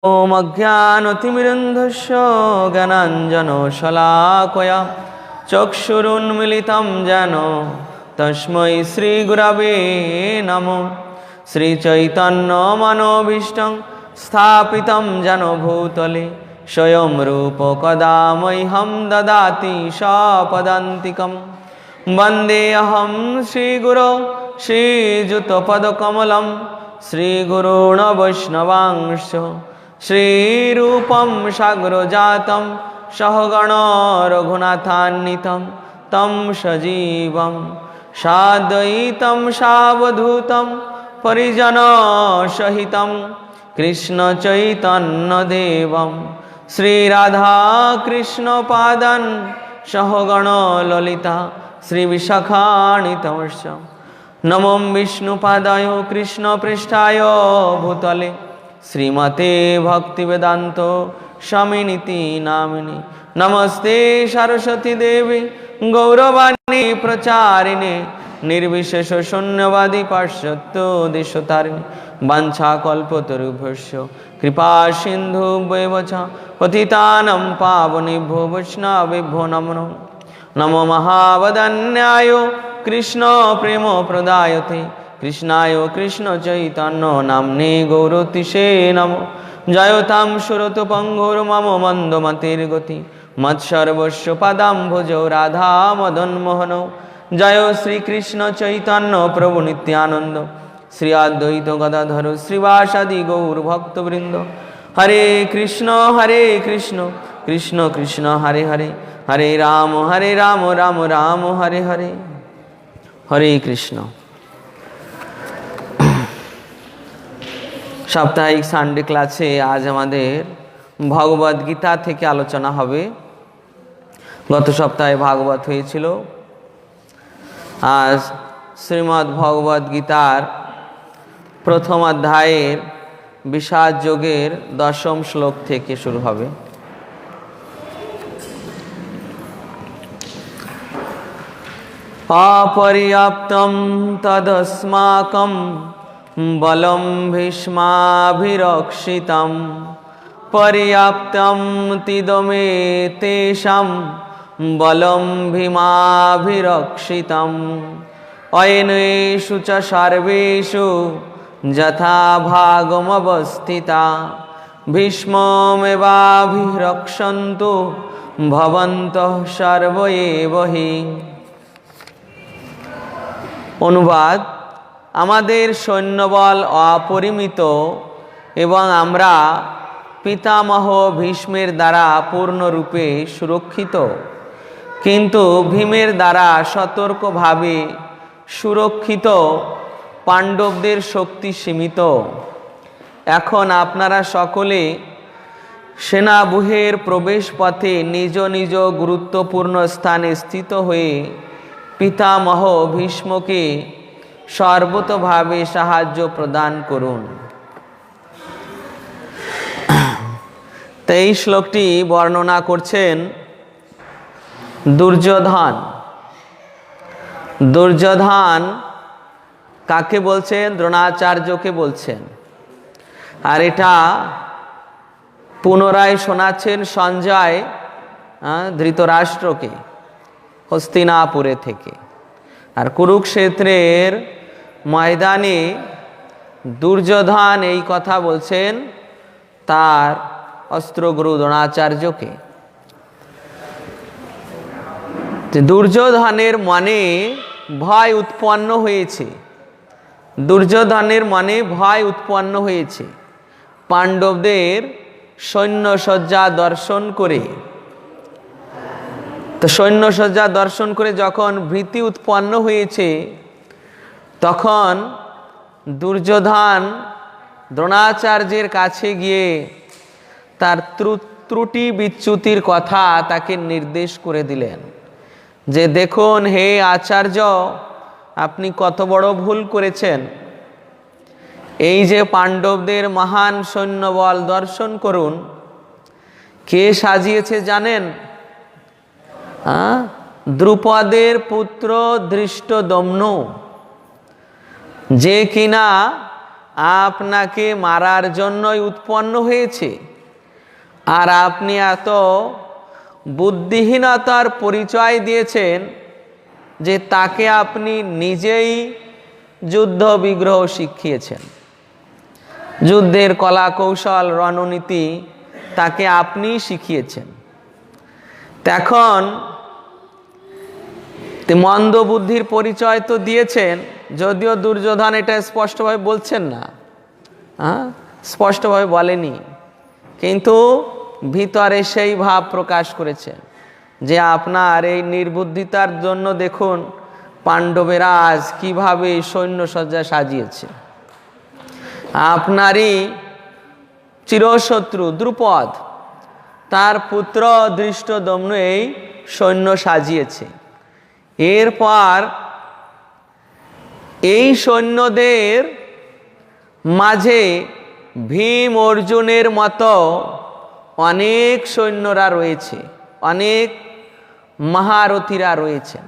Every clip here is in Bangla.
ॐ अज्ञानतिमिरन्धस्य ज्ञानाञ्जनशलाकया चक्षुरुन्मीलितं येन तस्मै श्रीगुरवे नमः। श्रीचैतन्यमनोभीष्टं स्थापितं येन भूतले स्वयं रूप कदा मह्यं ददाति सपदान्तिकं। वन्देऽहं श्रीगुरो श्रीयुतपदकमलं श्रीगुरून् वैष्णवांश्च श्रीरूपं साग्रजातं सहगण रघुनाथान्वितं तं सजीवं साद्वैतं सावधूतं परिजनसहितं कृष्णचैतन्यदेवं श्रीराधाकृष्णपादान् सहगण ललिता श्रीविशाखान्वितंश्च। नमो विष्णुपादाय कृष्णपृष्ठाय भूतले श्रीमते भक्तिवेदांत स्वामिनिति नामिने। नमस्ते सरस्वती देवी गौरवाणी प्रचारिणे निर्विशेष शून्यवादी पाश्चात्य देशतारिणे। वाञ्छाकल्पतरुभ्यश्च कृपा सिन्धुभ्येव च पतितानां पावनेभ्यो वैष्णवेभ्यो नमो नमः। नमो महावदन्याय कृष्ण प्रेम प्रदायते कृष्णाय कृष्ण चैतन्य नाम्ने गौरतिषे नमो। जयतां सुरतपङ्गुर्मम मन्दमतिर्गति मत्सर्वस्य पदाम्भुजौ राधा मदन मोहनौ। जय श्री कृष्ण चैतन्य प्रभु नित्यानंद श्री अद्वैत गदाधर श्रीवासादि गौर भक्तवृंद। हरे कृष्ण कृष्ण कृष्ण हरे हरे हरे राम राम राम हरे हरे। हरे कृष्ण। साप्ताहिक सानडे क्लासे आज हमादेर भगवद गीता थेके आलोचना हबे। गत सप्ताहे भागवत हयेछिलो, आज श्रीमद् भगवद गीतार प्रथम अध्यायेर विषाद योगेर दशम श्लोक थेके शुरू हबे। अपर्याप्तं तदस्माकं बलं भीष्माभिरक्षितं पर्याप्तं तिदमे तेषां बलं भीमाभिरक्षितम् अयनेषु च सर्वेषु यथा भागमवस्थिता भीष्ममेवाभिरक्षन्तु भवन्तः सर्व एव हि। অনুবাদ, আমাদের সৈন্যবল অপরিমিত এবং আমরা পিতামহ ভীষ্মের দ্বারা পূর্ণরূপে সুরক্ষিত, কিন্তু ভীমের দ্বারা সতর্কভাবে সুরক্ষিত পাণ্ডবদের শক্তি সীমিত। এখন আপনারা সকলে সেনাব্যূহের প্রবেশ পথে নিজ নিজ গুরুত্বপূর্ণ স্থানে স্থিত হয়ে পিতামহ ভীষ্মকে সর্বতোভাবে সাহায্য প্রদান করুন। তো এই শ্লোকটি বর্ণনা করছেন দুর্যোধন। দুর্যোধন কাকে বলছেন? দ্রোণাচার্যকে বলছেন। আর এটা পুনরায় শোনাচ্ছেন সঞ্জয় ধৃতরাষ্ট্রকে হস্তিনাপুরে থেকে। আর কুরুক্ষেত্রের ময়দানে দুর্যোধন এই কথা বলছেন তার অস্ত্রগুরু দ্রোণাচার্যকে। দুর্যোধনের মনে ভয় উৎপন্ন হয়েছে। দুর্যোধনের মনে ভয় উৎপন্ন হয়েছে পাণ্ডবদের সৈন্যসজ্জা দর্শন করে। তো সৈন্যসজ্জা দর্শন করে যখন ভীতি উৎপন্ন হয়েছে, তখন দুর্যোধন দ্রোণাচার্যের কাছে গিয়ে তার ত্রুটি বিচ্যুতির কথা তাকে নির্দেশ করে দিলেন যে, দেখুন হে আচার্য, আপনি কত বড় ভুল করেছেন। এই যে পাণ্ডবদের মহান সৈন্যবল দর্শন করুন, কে সাজিয়েছে জানেন? দ্রুপদের পুত্র ধৃষ্টদ্যম্ন, যে কিনা আপনাকে মারার জন্যই উৎপন্ন হয়েছে, আর আপনি এত বুদ্ধিহীনতার পরিচয় দিয়েছেন যে তাকে আপনি নিজেই যুদ্ধ বিগ্রহ শিখিয়েছেন। যুদ্ধের কলা কৌশল রণনীতি তাকে আপনিই শিখিয়েছেন। এখন মন্দ বুদ্ধির পরিচয় তো দিয়েছেন, যদিও দুর্যোধন এটা স্পষ্টভাবে বলছেন না, স্পষ্টভাবে বলেনি, কিন্তু ভিতরে সেই ভাব প্রকাশ করেছেন যে আপনার এই নির্বুদ্ধিতার জন্য দেখুন পাণ্ডবেরা আজ কীভাবে সৈন্যসজ্জা সাজিয়েছে। আপনারই চিরশত্রু দ্রুপদ তার পুত্র ধৃষ্টদ্যম্ন এই সৈন্য সাজিয়েছে। এরপর এই সৈন্যদের মাঝে ভীম অর্জুনের মতো অনেক সৈন্যরা রয়েছে, অনেক মহারথীরা রয়েছেন,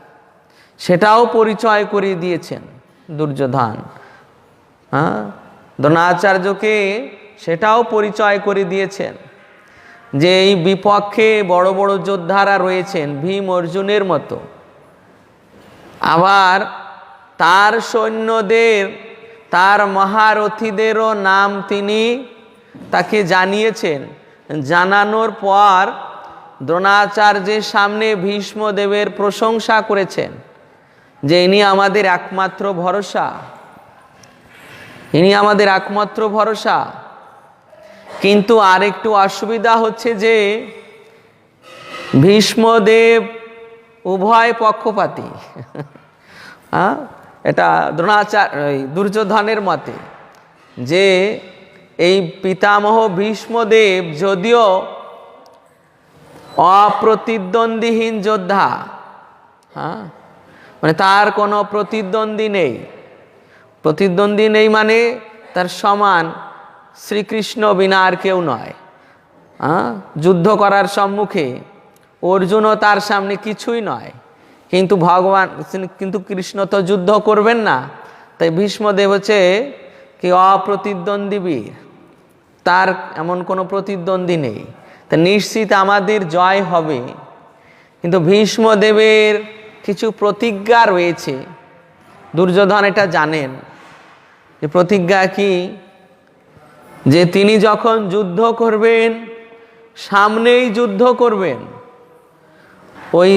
সেটাও পরিচয় করিয়ে দিয়েছেন দুর্যোধন। দ্রোণাচার্যকে সেটাও পরিচয় করে দিয়েছেন যে এই বিপক্ষে বড় বড় যোদ্ধারা রয়েছেন ভীম অর্জুনের মতো। আবার তার সৈন্যদের, তার মহারথীদেরও নাম তিনি তাকে জানিয়েছেন। জানানোর পর দ্রোণাচার্যের সামনে ভীষ্মদেবের প্রশংসা করেছেন যে ইনি আমাদের একমাত্র ভরসা, ইনি আমাদের একমাত্র ভরসা। কিন্তু আরেকটু অসুবিধা হচ্ছে যে ভীষ্মদেব উভয় পক্ষপাতী। এটা দুর্যোধনের মতে যে এই পিতামহ ভীষ্মদেব যদিও অপ্রতিদ্বন্দ্বীহীন যোদ্ধা, মানে তার কোনো প্রতিদ্বন্দ্বী নেই, প্রতিদ্বন্দ্বী নেই মানে তার সমান শ্রীকৃষ্ণ বিনা আর কেউ নয়। যুদ্ধ করার সম্মুখে অর্জুনও তার সামনে কিছুই নয়, কিন্তু ভগবান, কিন্তু কৃষ্ণ তো যুদ্ধ করবেন না, তাই ভীষ্মদেব হচ্ছে কি অপ্রতিদ্বন্দ্বী বীর, তার এমন কোনো প্রতিদ্বন্দ্বী নেই, তা নিশ্চিত আমাদের জয় হবে। কিন্তু ভীষ্মদেবের কিছু প্রতিজ্ঞা রয়েছে, দুর্যোধন এটা জানেন যে প্রতিজ্ঞা কি, যে তিনি যখন যুদ্ধ করবেন সামনেই যুদ্ধ করবেন, ওই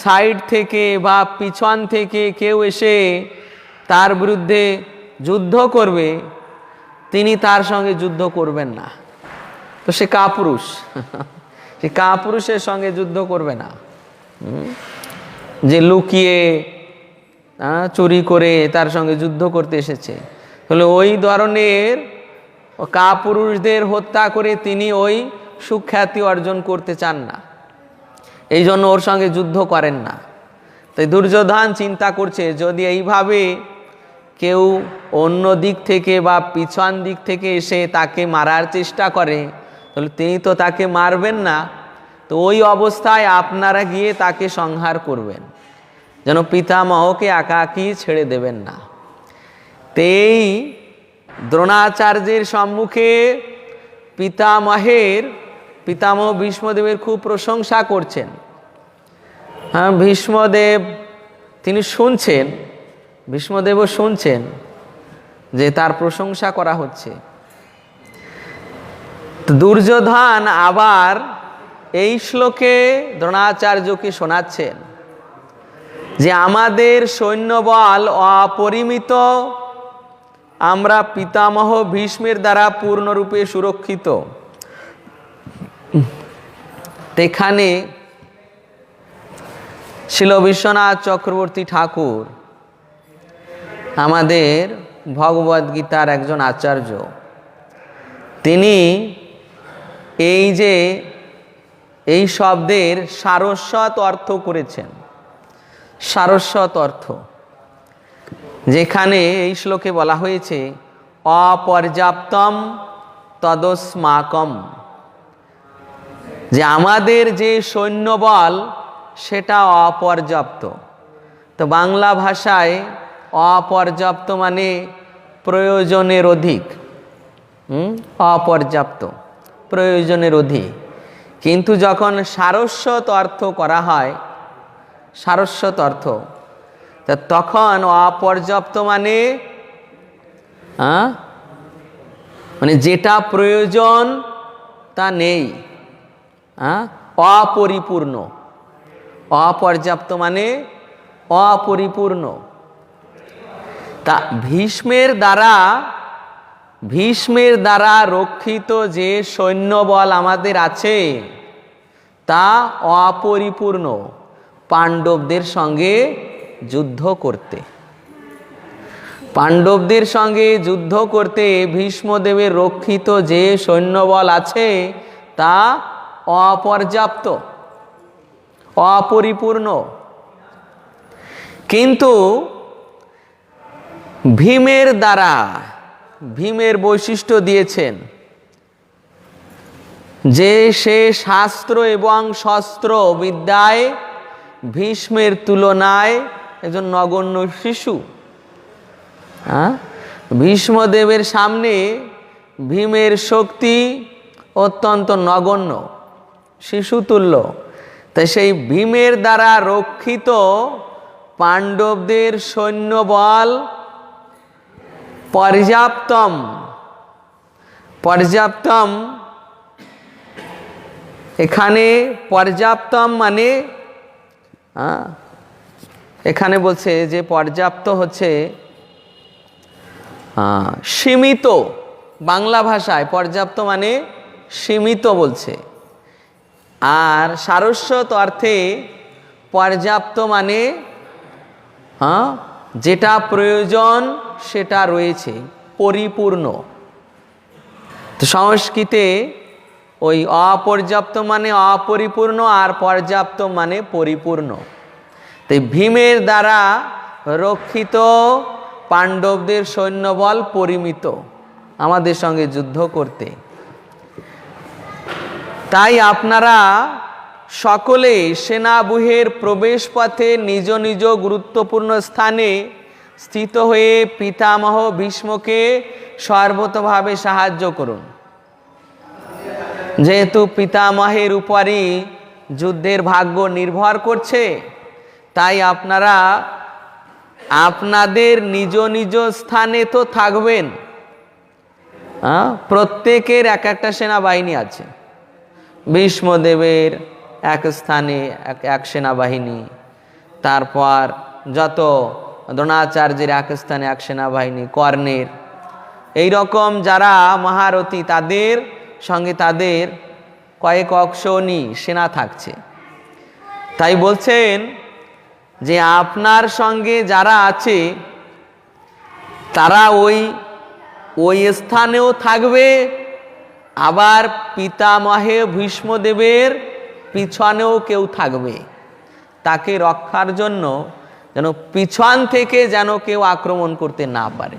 সাইড থেকে বা পিছন থেকে কেউ এসে তার বিরুদ্ধে যুদ্ধ করবে, তিনি তার সঙ্গে যুদ্ধ করবেন না। তো সে কাপুরুষ, সে কাপুরুষের সঙ্গে যুদ্ধ করবে না, যে লুকিয়ে চুরি করে তার সঙ্গে যুদ্ধ করতে এসেছে। হলে ওই ধরনের কাপুরুষদের হত্যা করে তিনি ওই সুখ্যাতি অর্জন করতে চান না, এই জন্য ওর সঙ্গে যুদ্ধ করেন না। তাই দুর্যোধন চিন্তা করছে যদি এইভাবে কেউ অন্য দিক থেকে বা পিছন দিক থেকে এসে তাকে মারার চেষ্টা করে, তাহলে তিনি তো তাকে মারবেন না, তো ওই অবস্থায় আপনারা গিয়ে তাকে সংহার করবেন, যেন পিতামহকে একাকী ছেড়ে দেবেন না। তো এই দ্রোণাচার্যের সম্মুখে পিতামহ ভীষ্মদেবের খুব প্রশংসা করছেন। ভীষ্মদেব তিনি শুনছেন, ভীষ্মদেবও শুনছেন যে তার প্রশংসা করা হচ্ছে। দুর্যোধন আবার এই শ্লোকে দ্রোণাচার্যকে শোনাচ্ছেন যে আমাদের সৈন্যবল অপরিমিত, আমরা পিতামহ ভীষ্মের দ্বারা পূর্ণরূপে সুরক্ষিত। এখানে শিল বিশ্বনাথ চক্রবর্তী ঠাকুর আমাদের ভগবদ্গীতার একজন আচার্য, তিনি এই শব্দের সারস্বত অর্থ করেছেন। সারস্বত অর্থ, যেখানে এই শ্লোকে বলা হয়েছে অপর্যাপ্তম তদস্মাকম, যে আমাদের যে সৈন্যবল সেটা অপর্যাপ্ত। তো বাংলা ভাষায় অপর্যাপ্ত মানে প্রয়োজনের অধিক, অপর্যাপ্ত, প্রয়োজনের অধিক। কিন্তু যখন সারস্বত অর্থ করা হয়, সারস্বত অর্থ, তা তখন অপর্যাপ্ত মানে মানে যেটা প্রয়োজন তা নেই, অপরিপূর্ণ। অপর্যাপ্ত মানে অপরিপূর্ণ। তা ভীষ্মের দ্বারা রক্ষিত যে সৈন্যবল আমাদের আছে তা অপরিপূর্ণ পাণ্ডবদের সঙ্গে যুদ্ধ করতে। পাণ্ডবদের সঙ্গে যুদ্ধ করতে ভীষ্মদেবের রক্ষিত যে সৈন্যবল আছে তা অপর্যাপ্ত, অপরিপূর্ণ। কিন্তু ভীমের বৈশিষ্ট্য দিয়েছেন যে সে শাস্ত্র এবং শস্ত্র বিদ্যায় ভীষ্মের তুলনায় একজন নগণ্য শিশু। ভীষ্মদেবের সামনে ভীমের শক্তি অত্যন্ত নগণ্য, শিশুতুল্য। তাই সেই ভীমের দ্বারা রক্ষিত পাণ্ডবদের সৈন্যবল পর্যাপ্তম। এখানে পর্যাপ্তম মানে এখানে বলছে যে পর্যাপ্ত হচ্ছে সীমিত। বাংলা ভাষায় পর্যাপ্ত মানে সীমিত বলছে, আর সারস্বত অর্থে পর্যাপ্ত মানে যেটা প্রয়োজন সেটা রয়েছে, পরিপূর্ণ। তো সংস্কৃতে ওই অপর্যাপ্ত মানে অপরিপূর্ণ আর পর্যাপ্ত মানে পরিপূর্ণ। তাই ভীমের দ্বারা রক্ষিত পাণ্ডবদের সৈন্যবল পরিমিত আমাদের সঙ্গে যুদ্ধ করতে। তাই আপনারা সকলে সেনাব্যূহের প্রবেশ পথে নিজ নিজ গুরুত্বপূর্ণ স্থানে স্থিত হয়ে পিতামহ ভীষ্মকে সর্বতোভাবে সাহায্য করুন। যেহেতু পিতামহের উপরই যুদ্ধের ভাগ্য নির্ভর করছে, তাই আপনারা আপনাদের নিজ নিজ স্থানে তো থাকবেন। প্রত্যেকের এক একটা সেনাবাহিনী আছে। ভীষ্মদেবের এক স্থানে এক সেনাবাহিনী, তারপর যত দ্রোণাচার্যের এক স্থানে এক সেনাবাহিনী, কর্ণের, এই রকম যারা মহারথী তাদের সঙ্গে তাদের কয়েক অক্ষৌণী সেনা থাকছে। তাই বলছেন যে আপনার সঙ্গে যারা আছে তারা ওই স্থানেও থাকবে, আবার পিতামহে ভীষ্মদেবের পিছনেও কেউ থাকবে, তাকে রক্ষার জন্য, যেন পিছন থেকে যেন কেউ আক্রমণ করতে না পারে।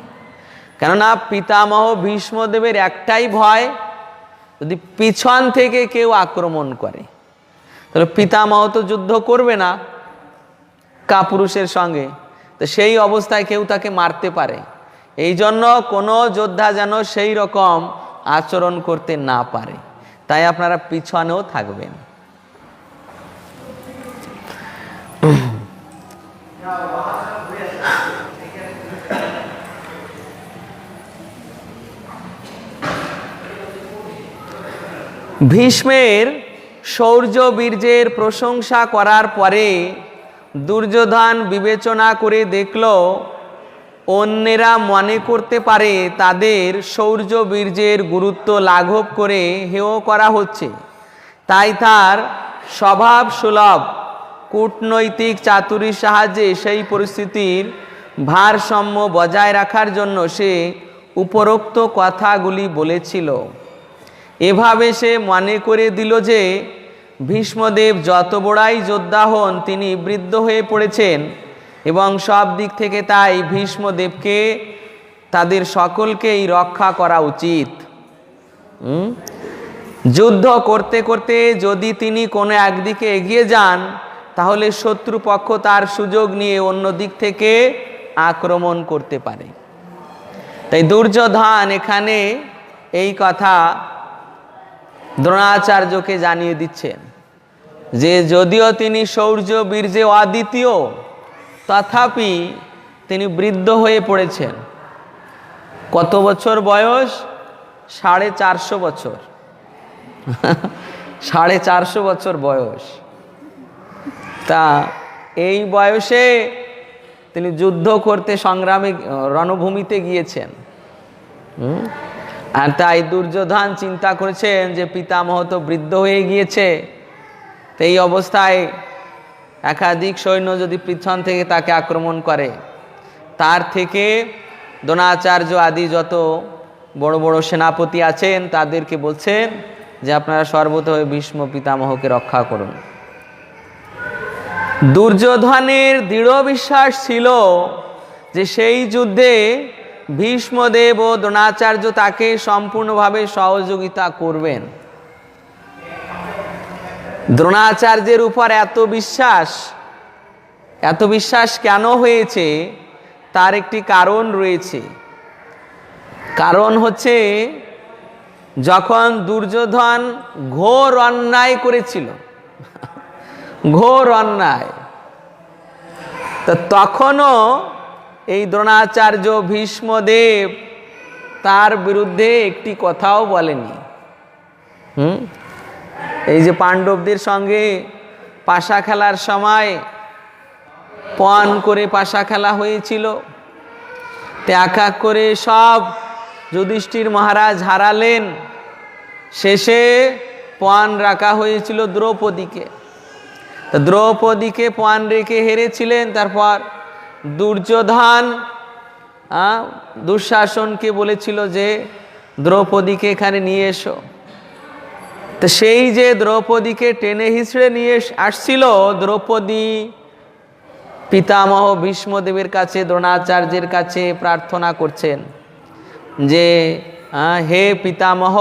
কেননা পিতামহ ভীষ্মদেবের একটাই ভয়, যদি পিছন থেকে কেউ আক্রমণ করে তাহলে পিতামহ তো যুদ্ধ করবে না কাপুরুষের সঙ্গে, তো সেই অবস্থায় কেউ তাকে মারতে পারে। এই জন্য কোনো যোদ্ধা যেন সেই রকম আচরণ করতে না পারে, তাই আপনারা পিছনেও থাকবেন। ভীষ্মের শৌর্য বীর্যের প্রশংসা করার পরে দুর্যোধন বিবেচনা করে দেখল অন্যেরা মনে করতে পারে তাদের শৌর্য বীর্যের গুরুত্ব লাঘব করে হেয় করা হচ্ছে। তাই তার স্বভাব সুলভ কূটনৈতিক চাতুরীর সাহায্যে সেই পরিস্থিতির ভারসাম্য বজায় রাখার জন্য সে উপরোক্ত কথাগুলি বলেছিল। এভাবে সে মনে করে দিল যে ভীষ্মদেব যত বড়াই যোদ্ধা হন তিনি বৃদ্ধ হয়ে পড়েছেন এবং সব দিক থেকে তাই ভীষ্মদেবকে তাদের সকলকেই রক্ষা করা উচিত। যুদ্ধ করতে করতে যদি তিনি কোনো একদিকে এগিয়ে যান তাহলে শত্রুপক্ষ তার সুযোগ নিয়ে অন্য দিক থেকে আক্রমণ করতে পারে। তাই দুর্যোধন এখানে এই কথা দ্রোণাচার্যকে জানিয়ে দিচ্ছেন যে যদিও তিনি শৌর্য বীর্যে অদ্বিতীয়, তথাপি তিনি বৃদ্ধ হয়ে পড়েছেন। কত বছর বয়স? 450 বছর। 450 বছর বয়স। তা এই বয়সে তিনি যুদ্ধ করতে সংগ্রামে রণভূমিতে গিয়েছেন। আর তাই দুর্যোধন চিন্তা করেছেন যে পিতামহ তো বৃদ্ধ হয়ে গিয়েছে, তো এই অবস্থায় একাধিক সৈন্য যদি পিছন থেকে তাকে আক্রমণ করে, তার থেকে দ্রোণাচার্য আদি যত বড় বড় সেনাপতি আছেন তাদেরকে বলছেন যে আপনারা সর্বতভাবে ভীষ্ম পিতামহকে রক্ষা করুন। দুর্যোধনের দৃঢ় বিশ্বাস ছিল যে সেই যুদ্ধে ভীষ্মদেব ও দ্রোণাচার্য তাকে সম্পূর্ণভাবে সহযোগিতা করবেন। দ্রোণাচার্যের উপর এত বিশ্বাস কেন হয়েছে তার একটি কারণ রয়েছে। কারণ হচ্ছে, যখন দুর্যোধন ঘোর অন্যায় করেছিল, ঘোর অন্যায়, তো তখনও এই দ্রোণাচার্য ভীষ্মদেব তার বিরুদ্ধে একটি কথাও বলেনি। এই যে পাণ্ডবদের সঙ্গে পাশা খেলার সময় পণ করে পাশা খেলা হয়েছিল, তো এক এক করে সব যুধিষ্ঠির মহারাজ হারালেন, শেষে পণ রাখা হয়েছিল দ্রৌপদীকে। তো দ্রৌপদীকে পণ রেখে হেরেছিলেন। তারপর দুর্যোধন দুঃশাসনকে বলেছিল যে দ্রৌপদীকে এখানে নিয়ে এসো। তো সেই যে দ্রৌপদীকে টেনে হিঁচড়ে নিয়ে আসছিল, দ্রৌপদী পিতামহ ভীষ্মদেবের কাছে, দ্রোণাচার্যের কাছে প্রার্থনা করছেন যে হে পিতামহ,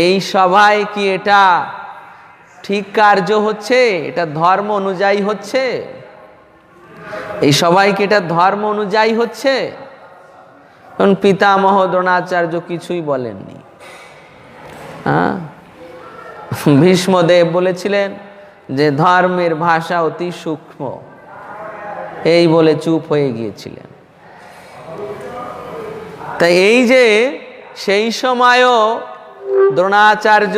এই সভায় কি এটা ঠিক কার্য হচ্ছে? এটা ধর্ম অনুযায়ী হচ্ছে? এই সবাই কি এটা ধর্ম অনুযায়ী হচ্ছে? কারণ পিতামহ দ্রোণাচার্য কিছুই বলেননি। ভীষ্মদেব বলেছিলেন যে ধর্মের ভাষা অতি সূক্ষ্ম, এই বলে চুপ হয়ে গিয়েছিলেন। তাই এই যে সেই সময়ও দ্রোণাচার্য,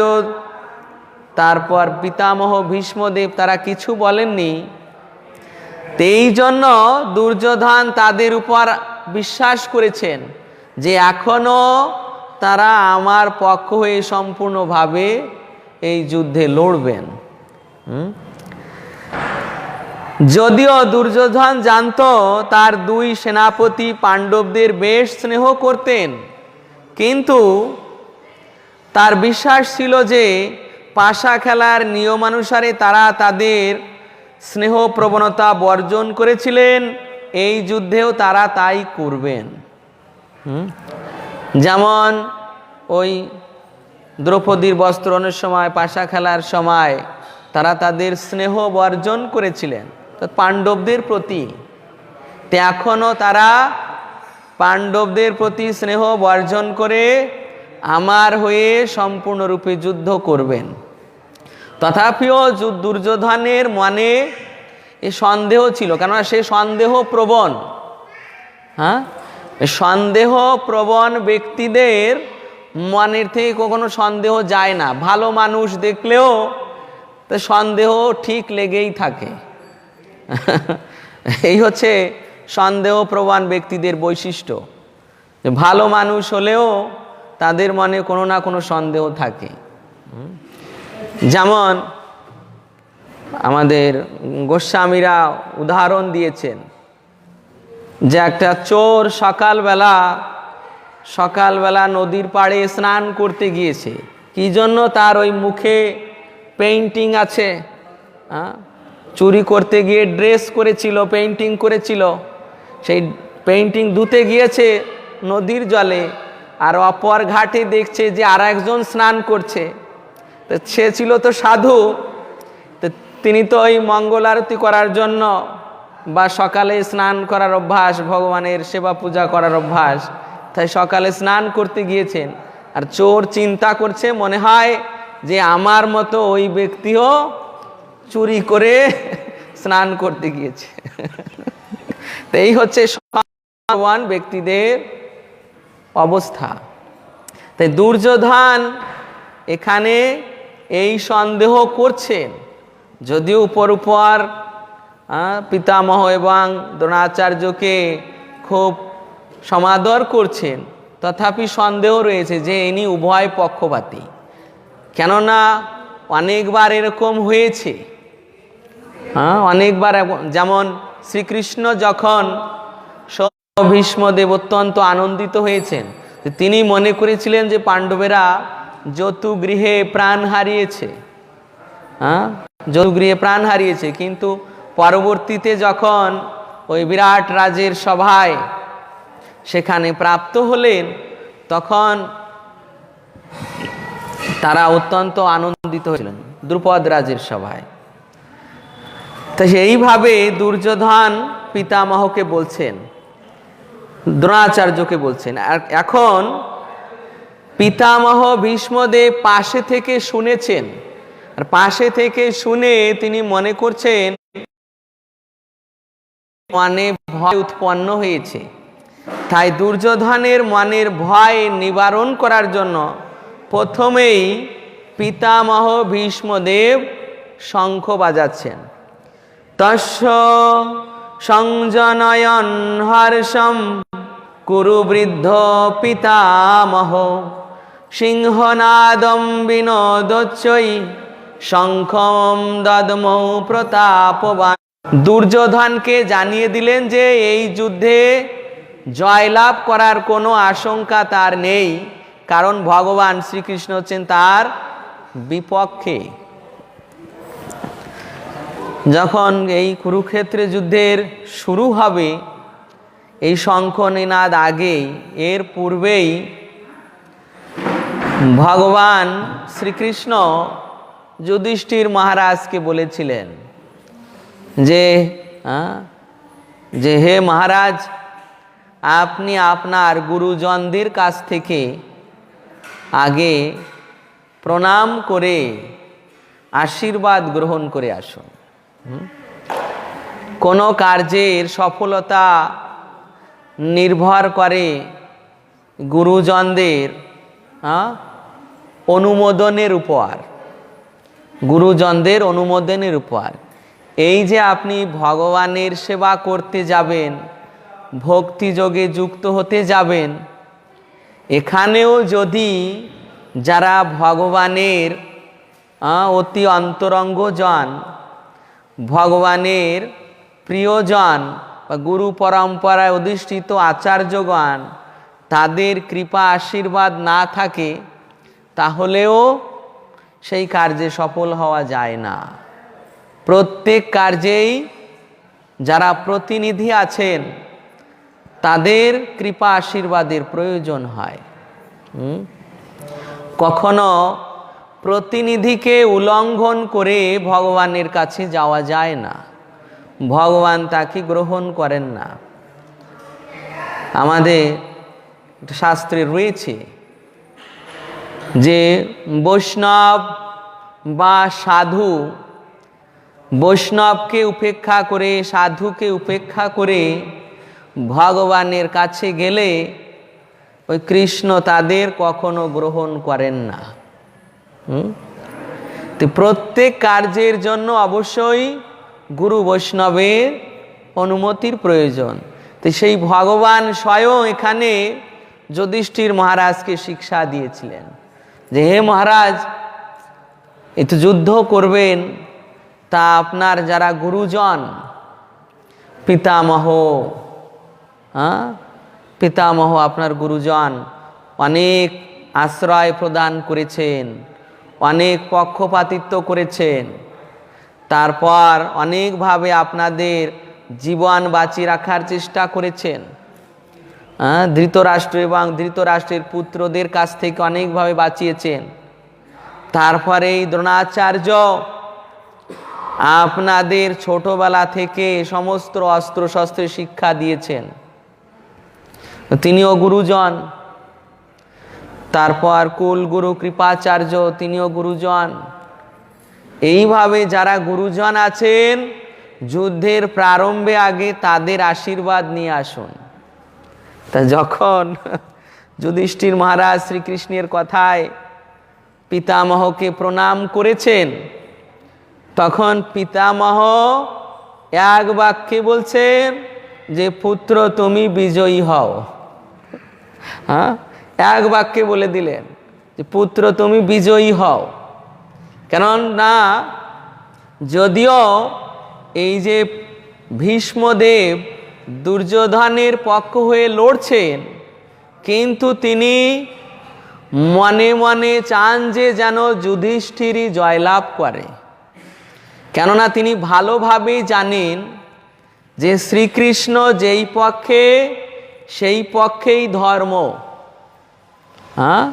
তারপর পিতামহ ভীষ্মদেব তারা কিছু বলেননি। এই জন্য দুর্যোধন তাদের উপর বিশ্বাস করেছেন যে এখনো তারা আমার পক্ষ হয়ে সম্পূর্ণভাবে এই যুদ্ধে লড়বেন। যদিও দুর্যোধন জানত তার দুই সেনাপতি পাণ্ডবদের বেশ স্নেহ করতেন, কিন্তু তার বিশ্বাস ছিল যে পাশা খেলার নিয়মানুসারে তারা তাদের স্নেহ প্রবণতা বর্জন করেছিলেন, এই যুদ্ধেও তারা তাই করবেন। যেমন ওই দ্রৌপদীর বস্ত্রণের সময়, পাশা খেলার সময় তারা তাদের স্নেহ বর্জন করেছিলেন পাণ্ডবদের প্রতি, এখনও তারা পাণ্ডবদের প্রতি স্নেহ বর্জন করে আমার হয়ে সম্পূর্ণরূপে যুদ্ধ করবেন। তথাপিও দুর্যোধনের মনে এ সন্দেহ ছিল, কেননা সে সন্দেহ প্রবণ। সন্দেহ প্রবণ ব্যক্তিদের মনের থেকে কখনো সন্দেহ যায় না। ভালো মানুষ দেখলেও তো সন্দেহ ঠিক লেগেই থাকে। এই হচ্ছে সন্দেহ প্রবণ ব্যক্তিদের বৈশিষ্ট্য। ভালো মানুষ হলেও তাদের মনে কোনো না কোনো সন্দেহ থাকে। যেমন আমাদের গোস্বামীরা উদাহরণ দিয়েছেন যে একটা চোর সকালবেলা নদীর পাড়ে স্নান করতে গিয়েছে। কি জন্য? তার ওই মুখে পেইন্টিং আছে, চুরি করতে গিয়ে ড্রেস করেছিল, পেইন্টিং করেছিল, সেই পেইন্টিং ধুতে গিয়েছে নদীর জলে, আর অপর ঘাটে দেখছে যে আর একজন স্নান করছে। তো সে ছিল তো সাধু, তো তিনি তো ওই মঙ্গল আরতি করার জন্য বা সকালে স্নান করার অভ্যাস, ভগবানের সেবা পূজা করার অভ্যাস, তাই সকালে স্নান করতে গিয়েছেন। আর চোর চিন্তা করছে, মনে হয় যে আমার মতো ওই ব্যক্তিও চুরি করে স্নান করতে গিয়েছে। তো এই হচ্ছে সমান ব্যক্তিদের অবস্থা। তাই দুর্যোধন এখানে এই সন্দেহ করছেন, যদিও উপর উপর পিতামহ এবং দ্রোণাচার্যকে খুব সমাদর করছেন, তথাপি সন্দেহ রয়েছে যে ইনি উভয় পক্ষপাতী। কেননা অনেকবার এরকম হয়েছে, অনেকবার। যেমন শ্রীকৃষ্ণ যখন ভীষ্মদেব অত্যন্ত আনন্দিত হয়েছেন, তিনি মনে করেছিলেন যে পাণ্ডবেরা যতুগৃহে প্রাণ হারিয়েছে, যতুগৃহে প্রাণ হারিয়েছে। কিন্তু পরবর্তীতে যখন ওই বিরাট রাজের সভায় সেখানে প্রাপ্ত হলেন, তখন তারা অত্যন্ত আনন্দিত হয়েছিলেন দ্রুপদ রাজের সভায়। তো এইভাবে দুর্যোধন পিতামহকে বলছেন, দ্রোণাচার্যকে বলছেন। আর এখন পিতামহ ভীষ্মদেব পাশে থেকে শুনেছেন, আর পাশে থেকে শুনে তিনি মনে করছেন মনে ভয় উৎপন্ন হয়েছে। তাই দুর্যোধনের মনের ভয় নিবারণ করার জন্য প্রথমেই পিতামহ ভীষ্মদেব শঙ্খ বাজাচ্ছেন। তস্য সংজনয়ন হর্ষম কুরু বৃদ্ধ পিতামহ সিংহনাদম বিনোদচ্চৈ শঙ্খম দদমৌ প্রতাপবান। দুর্যোধনকে জানিয়ে দিলেন যে এই যুদ্ধে জয়লাভ করার কোনো আশঙ্কা তার নেই, কারণ ভগবান শ্রীকৃষ্ণ হচ্ছেন তার বিপক্ষে। যখন এই কুরুক্ষেত্রে যুদ্ধের শুরু হবে, এই শঙ্খ নিনাদ আগেই, এর পূর্বেই ভগবান শ্রীকৃষ্ণ যুধিষ্ঠির মহারাজকে বলেছিলেন যে হে মহারাজ, আপনি আপনার গুরুজনদের কাছ থেকে আগে প্রণাম করে আশীর্বাদ গ্রহণ করে আসুন। কোনো কার্যের সফলতা নির্ভর করে গুরুজনদের অনুমোদনের উপর, গুরুজনদের অনুমোদনের উপর। এই যে আপনি ভগবানের সেবা করতে যাবেন, ভক্তিযোগে যুক্ত হতে যাবেন, এখানেও যদি যারা ভগবানের অতি অন্তরঙ্গজন, ভগবানের প্রিয়জন বা গুরু পরম্পরায় অধিষ্ঠিত আচার্যগণ, তাদের কৃপা আশীর্বাদ না থাকে, তাহলেও সেই কার্যে সফল হওয়া যায় না। প্রত্যেক কার্যেই যারা প্রতিনিধি আছেন, তাদের কৃপা আশীর্বাদের প্রয়োজন হয়। কখনো প্রতিনিধিকে উল্লঙ্ঘন করে ভগবানের কাছে যাওয়া যায় না, ভগবান তাকে গ্রহণ করেন না। আমাদের শাস্ত্রে রয়েছে যে বৈষ্ণব বা সাধু, বৈষ্ণবকে উপেক্ষা করে, সাধুকে উপেক্ষা করে ভগবানের কাছে গেলে ওই কৃষ্ণ তাদের কখনো গ্রহণ করেন না। তো প্রত্যেক কার্যের জন্য অবশ্যই গুরু বৈষ্ণবের অনুমতির প্রয়োজন। তো সেই ভগবান স্বয়ং এখানে যুধিষ্ঠির মহারাজকে শিক্ষা দিয়েছিলেন যে হে মহারাজ, একটু যুদ্ধ করবেন, তা আপনার যারা গুরুজন, পিতামহ, পিতামহ আপনার গুরুজন অনেক আশ্রয় প্রদান করেছেন, অনেক পক্ষপাতিত্ব করেছেন, তারপর অনেকভাবে আপনাদের জীবন বাঁচিয়ে রাখার চেষ্টা করেছেন। ধৃতরাষ্ট্র এবং ধৃতরাষ্ট্রের পুত্রদের কাছ থেকে অনেকভাবে বাঁচিয়েছেন। তারপরে এই দ্রোণাচার্য আপনাদের ছোটবেলা থেকে সমস্ত অস্ত্র শস্ত্রের শিক্ষা দিয়েছেন, তিনিও গুরুজন। তারপর কুলগুরু কৃপাচার্য, তিনিও গুরুজন। এইভাবে যারা গুরুজন আছেন, যুদ্ধের প্রারম্ভে আগে তাদের আশীর্বাদ নিয়ে আসুন। তা যখন যুধিষ্ঠির মহারাজ শ্রীকৃষ্ণের কথায় পিতামহকে প্রণাম করেছেন, তখন পিতামহ এক বাক্যে বলছেন যে পুত্র তুমি বিজয়ী হও। হ্যাঁ, এক বাক্যে বলে দিলেন যে পুত্র তুমি বিজয়ী হও। কেননা যদিও এই যে ভীষ্মদেব দুর্যোধনের পক্ষ হয়ে লড়ছেন, কিন্তু তিনি মনে মনে চান যে যেন যুধিষ্ঠিরই জয়লাভ করে। কেননা তিনি ভালোভাবেই জানেন যে শ্রীকৃষ্ণ যেই পক্ষে সেই পক্ষেই ধর্ম। হ্যাঁ,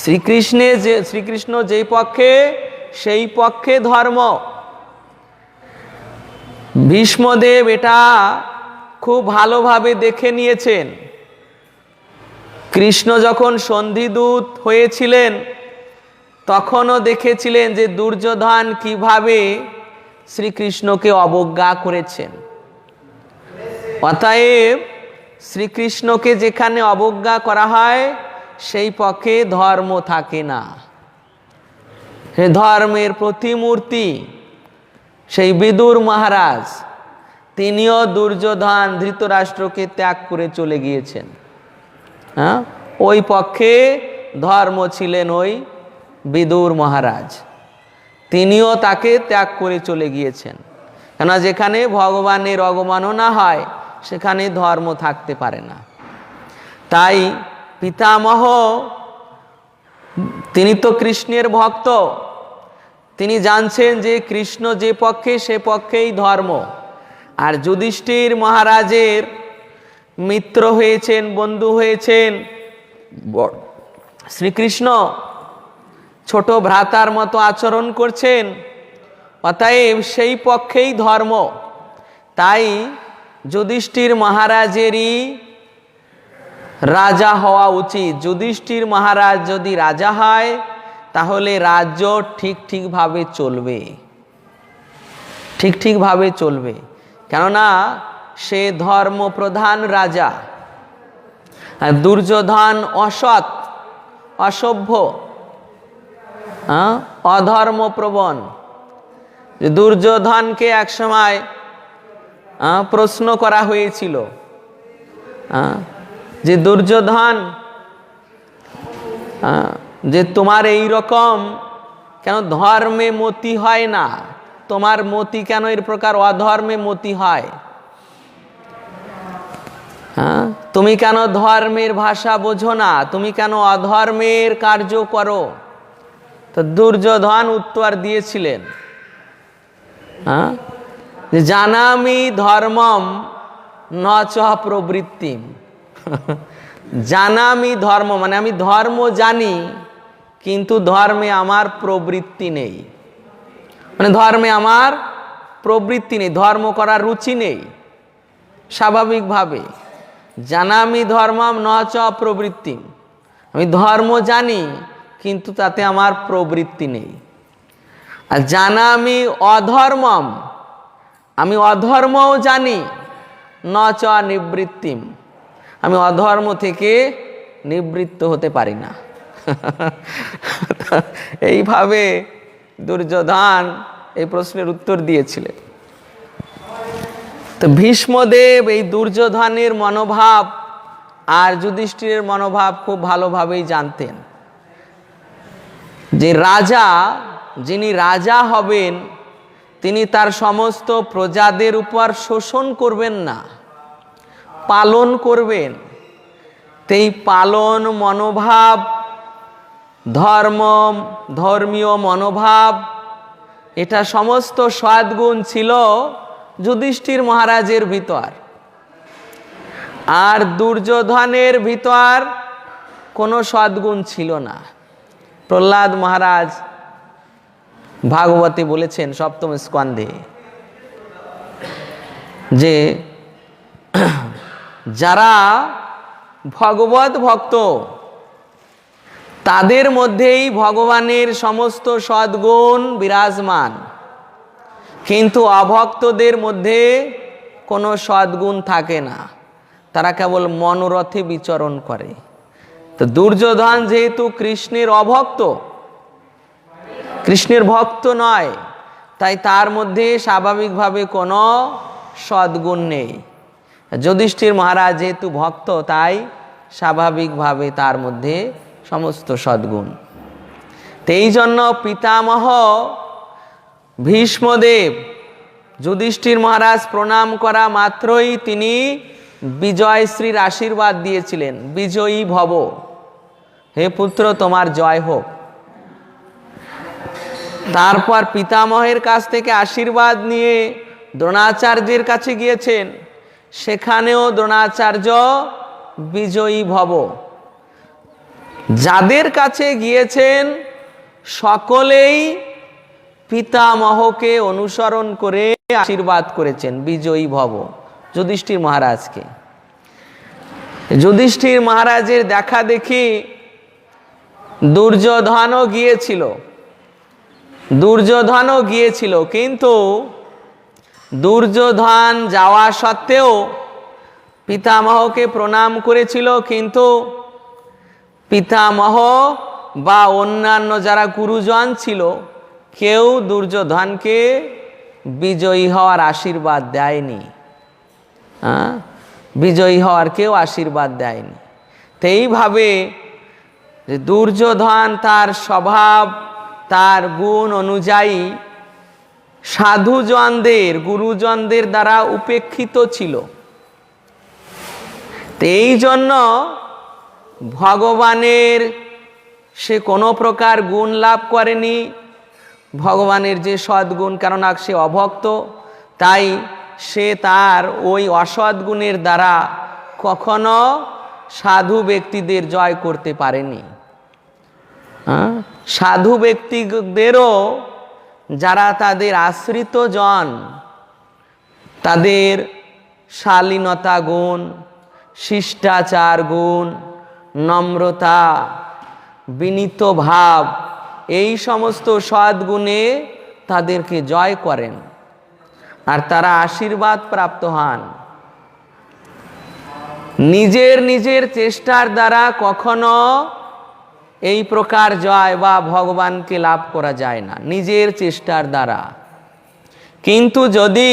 শ্রীকৃষ্ণ যেই পক্ষে সেই পক্ষে ধর্ম। ভীষ্মদেব এটা খুব ভালোভাবে দেখে নিয়েছেন। কৃষ্ণ যখন সন্ধিদূত হয়েছিলেন তখনও দেখেছিলেন যে দুর্যোধন কিভাবে শ্রীকৃষ্ণকে অবজ্ঞা করেছেন। অতএব শ্রীকৃষ্ণকে যেখানে অবজ্ঞা করা হয় সেই পক্ষে ধর্ম থাকে না। ধর্মের প্রতিমূর্তি সেই বিদুর মহারাজ, তিনিও দুর্যোধন ধৃতরাষ্ট্রকে ত্যাগ করে চলে গিয়েছেন। হ্যাঁ, ওই পক্ষে ধর্ম ছিলেন ওই বিদুর মহারাজ, তিনিও তাকে ত্যাগ করে চলে গিয়েছেন। কেন যেখানে ভগবানের অবমাননা হয় সেখানে ধর্ম থাকতে পারে না। তাই পিতামহ তিনি তো কৃষ্ণের ভক্ত, তিনি জানছেন যে কৃষ্ণ যে পক্ষে সে পক্ষেই ধর্ম। আর যুধিষ্ঠির মহারাজের মিত্র হয়েছেন, বন্ধু হয়েছেন শ্রীকৃষ্ণ, ছোট ভ্রাতার মতো আচরণ করছেন, অতএব সেই পক্ষেই ধর্ম। তাই যুধিষ্ঠির মহারাজেরই রাজা হওয়া উচিত। যুধিষ্ঠির মহারাজ যদি রাজা হয় তাহলে রাজ্য ঠিকভাবে চলবে, ঠিকভাবে চলবে। কেননা সে ধর্ম প্রধান রাজা। আর দুর্যোধন অসৎ, অসভ্য, অধর্মপ্রবণ। দুর্যোধনকে একসময় প্রশ্ন করা হয়েছিল যে দুর্যোধন, যে তোমার এই রকম কেন ধর্মে মতি হয় না, তোমার মতি কেন এর প্রকার অধর্মে মতি হয়? তুমি কেন ধর্মের ভাষা বোঝো না, তুমি কেন অধর্মের কার্য করো? তো দুর্যোধন উত্তর দিয়েছিলেন, জানামি ধর্মম ন চ প্রবৃত্তিম। জানামি ধর্ম মানে আমি ধর্ম জানি, কিন্তু ধর্মে আমার প্রবৃত্তি নেই। মানে ধর্মে আমার প্রবৃত্তি নেই, ধর্ম করার রুচি নেই স্বাভাবিকভাবে। জানামি ধর্মম ন চ প্রবৃত্তিম, আমি ধর্ম জানি কিন্তু তাতে আমার প্রবৃত্তি নেই। আর জানামি অধর্মম, আমি অধর্মও জানি, ন চ নিবৃত্তিম, আমি অধর্ম থেকে নিবৃত্ত হতে পারি না। এইভাবে দুর্যোধন এই প্রশ্নের উত্তর দিয়েছিলেন। তো ভীষ্মদেব এই দুর্যোধনের মনোভাব আর যুধিষ্ঠিরের মনোভাব খুব ভালোভাবেই জানতেন যে রাজা, যিনি রাজা হবেন তিনি তার সমস্ত প্রজাদের উপর শোষণ করবেন না, পালন করবেন। এই পালন মনোভাব, ধর্মীয় মনোভাব, এটা সমস্ত সদ্গুণ ছিল যুধিষ্ঠির মহারাজের ভিতর। আর দুর্যোধনের ভিতর কোনো সদ্গুণ ছিল না। প্রহ্লাদ মহারাজ ভাগবতে বলেছেন সপ্তম স্কন্ধে যে যারা ভগবত ভক্ত তাদের মধ্যেই ভগবানের সমস্ত সদ্গুণ বিরাজমান, কিন্তু অভক্তদের মধ্যে কোনো সদ্গুণ থাকে না, তারা কেবল মনোরথে বিচরণ করে। তো দুর্যোধন যেহেতু কৃষ্ণের অভক্ত, কৃষ্ণের ভক্ত নয়, তাই তার মধ্যে স্বাভাবিকভাবে কোনো সদ্গুণ নেই। যুধিষ্ঠির মহারাজ যেহেতু ভক্ত, তাই স্বাভাবিকভাবে তার মধ্যে সমস্ত সদ্গুণ। এই জন্য পিতামহ ভীষ্মদেব যুধিষ্ঠির মহারাজ প্রণাম করা মাত্রই তিনি বিজয়শ্রীর আশীর্বাদ দিয়েছিলেন, বিজয়ী ভব, হে পুত্র তোমার জয় হোক। তারপর পিতামহের কাছ থেকে আশীর্বাদ নিয়ে দ্রোণাচার্যের কাছে গিয়েছেন, সেখানেও দ্রোণাচার্য বিজয়ী ভব। যাদের কাছে গিয়েছেন সকলেই পিতামহকে অনুসরণ করে আশীর্বাদ করেছেন, বিজয়ী ভব যুধিষ্ঠির মহারাজকে। যুধিষ্ঠির মহারাজের দেখা দেখি দুর্যোধনও গিয়েছিল, কিন্তু দুর্যোধন যাওয়া সত্ত্বেও পিতামহকে প্রণাম করেছিল, কিন্তু পিতামহ বা অন্যান্য যারা গুরুজন ছিল কেউ দুর্যোধনকে বিজয়ী হওয়ার আশীর্বাদ দেয়নি। বিজয়ী হওয়ার কেউ আশীর্বাদ দেয়নি। তো এইভাবে যে দুর্যোধন তার স্বভাব, তার গুণ অনুযায়ী সাধুজনদের, গুরুজনদের দ্বারা উপেক্ষিত ছিল। তো এই জন্য ভগবানের সে কোনো প্রকার গুণ লাভ করেনি, ভগবানের যে সদ্গুণ, কেননা সে অভক্ত, তাই সে তার ওই অসদ্গুণের দ্বারা কখনো সাধু ব্যক্তিদের জয় করতে পারেনি। সাধু ব্যক্তিদেরও যারা তাদের আশ্রিত জন, তাদের শালীনতা গুণ, শিষ্টাচার গুণ, নম্রতা, বিনীত ভাব, এই সমস্ত সদ্গুণে তাদেরকে জয় করেন আর তারা আশীর্বাদ প্রাপ্ত হন। নিজের চেষ্টার দ্বারা কখনো এই প্রকার জয় বা ভগবানকে লাভ করা যায় না, নিজের চেষ্টার দ্বারা। কিন্তু যদি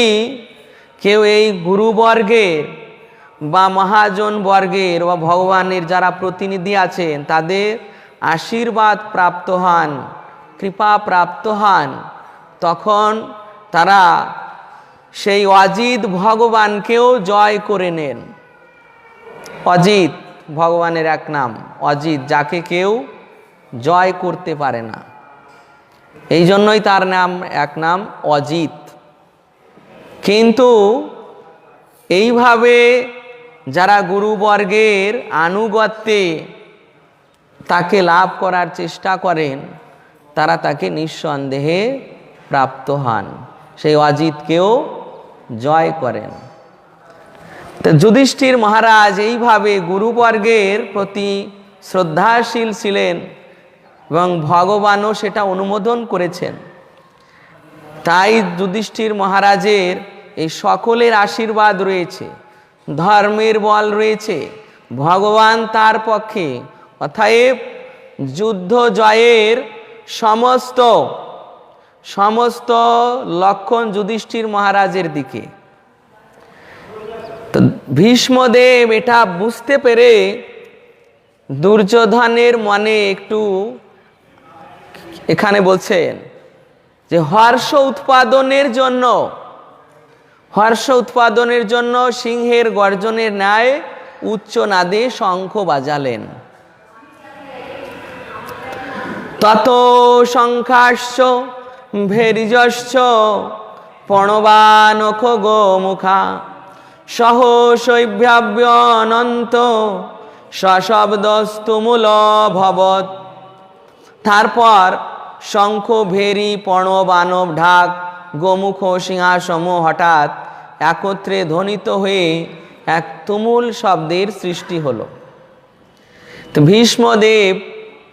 কেউ এই গুরুবর্গের বা মহাজন বর্গের বা ভগবানের যারা প্রতিনিধি আছেন তাদের আশীর্বাদ প্রাপ্ত হন, কৃপা প্রাপ্ত হন, তখন তারা সেই অজিত ভগবানকেও জয় করে নেন। অজিত ভগবানের এক নাম, অজিত, যাকে কেউ জয় করতে পারে না, এই জন্যই তার নাম, এক নাম অজিত। কিন্তু এইভাবে যারা গুরুবর্গের আনুগত্যে তাকে লাভ করার চেষ্টা করেন, তারা তাকে নিঃসন্দেহে প্রাপ্ত হন, সেই অজিতকেও জয় করেন। তো যুধিষ্ঠির মহারাজ এইভাবে গুরুবর্গের প্রতি শ্রদ্ধাশীল ছিলেন এবং ভগবানও সেটা অনুমোদন করেছেন। তাই যুধিষ্ঠির মহারাজের এই সকলের আশীর্বাদ রয়েছে, ধর্মের বল রয়েছে, ভগবান তার পক্ষে। অতএব যুদ্ধ জয়ের সমস্ত লক্ষণ যুধিষ্ঠির মহারাজের দিকে। তো ভীষ্মদেব এটা বুঝতে পেরে দুর্যোধনের মনে একটু, এখানে বলছেন যে হর্ষ উৎপাদনের জন্য সিংহের গর্জনের ন্যায় উচ্চ নাদে শঙ্খ বাজালেন। তত শঙ্খাশ্চ ভেরিজশ্চ পণবানখ গোমুখা সহসৈভ্যাভ্যনন্ত সশব্দস্তুমূল ভবৎ। তারপর শঙ্খ ভেরি প্রণব আনব ঢাক গোমুখ সিংহাসম হঠাৎ একত্রে ধ্বনিত হয়ে এক তুমুল শব্দের সৃষ্টি হলো। তো ভীষ্মদেব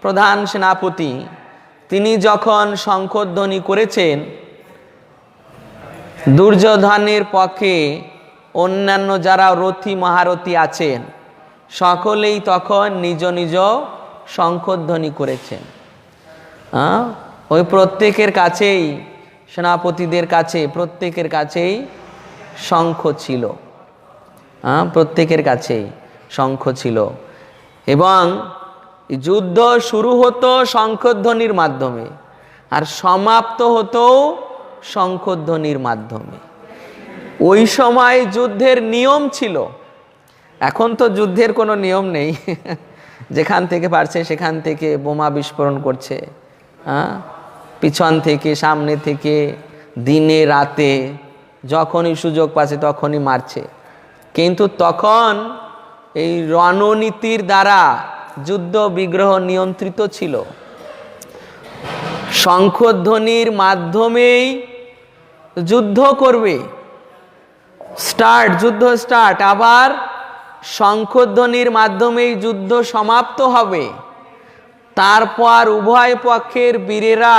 প্রধান সেনাপতি তিনি যখন শঙ্খধ্বনি করেছেন, দুর্যোধনের পক্ষে অন্যান্য যারা রথী মহারথী আছেন সকলেই তখন নিজ নিজ শঙ্খধ্বনি করেছেন। ওই প্রত্যেকের কাছেই, সেনাপতিদের কাছে প্রত্যেকের কাছেই শঙ্খ ছিল, প্রত্যেকের কাছেই শঙ্খ ছিল। এবং যুদ্ধ শুরু হতো শঙ্খধ্বনির মাধ্যমে আর সমাপ্ত হতো শঙ্খধ্বনির মাধ্যমে। ওই সময় যুদ্ধের নিয়ম ছিল, এখন তো যুদ্ধের কোনো নিয়ম নেই, যেখান থেকে পারছে সেখান থেকে বোমা বিস্ফোরণ করছে, পিছন থেকে সামনে থেকে দিনে রাতে যখনই সুযোগ পাচ্ছে তখনই মারছে। কিন্তু তখন এই রণনীতির দ্বারা যুদ্ধ বিগ্রহ নিয়ন্ত্রিত ছিল। শঙ্খধ্বনির মাধ্যমেই যুদ্ধ করবে, যুদ্ধ স্টার্ট, আবার শঙ্খধ্বনির মাধ্যমেই যুদ্ধ সমাপ্ত হবে। তারপর উভয় পক্ষের বীরেরা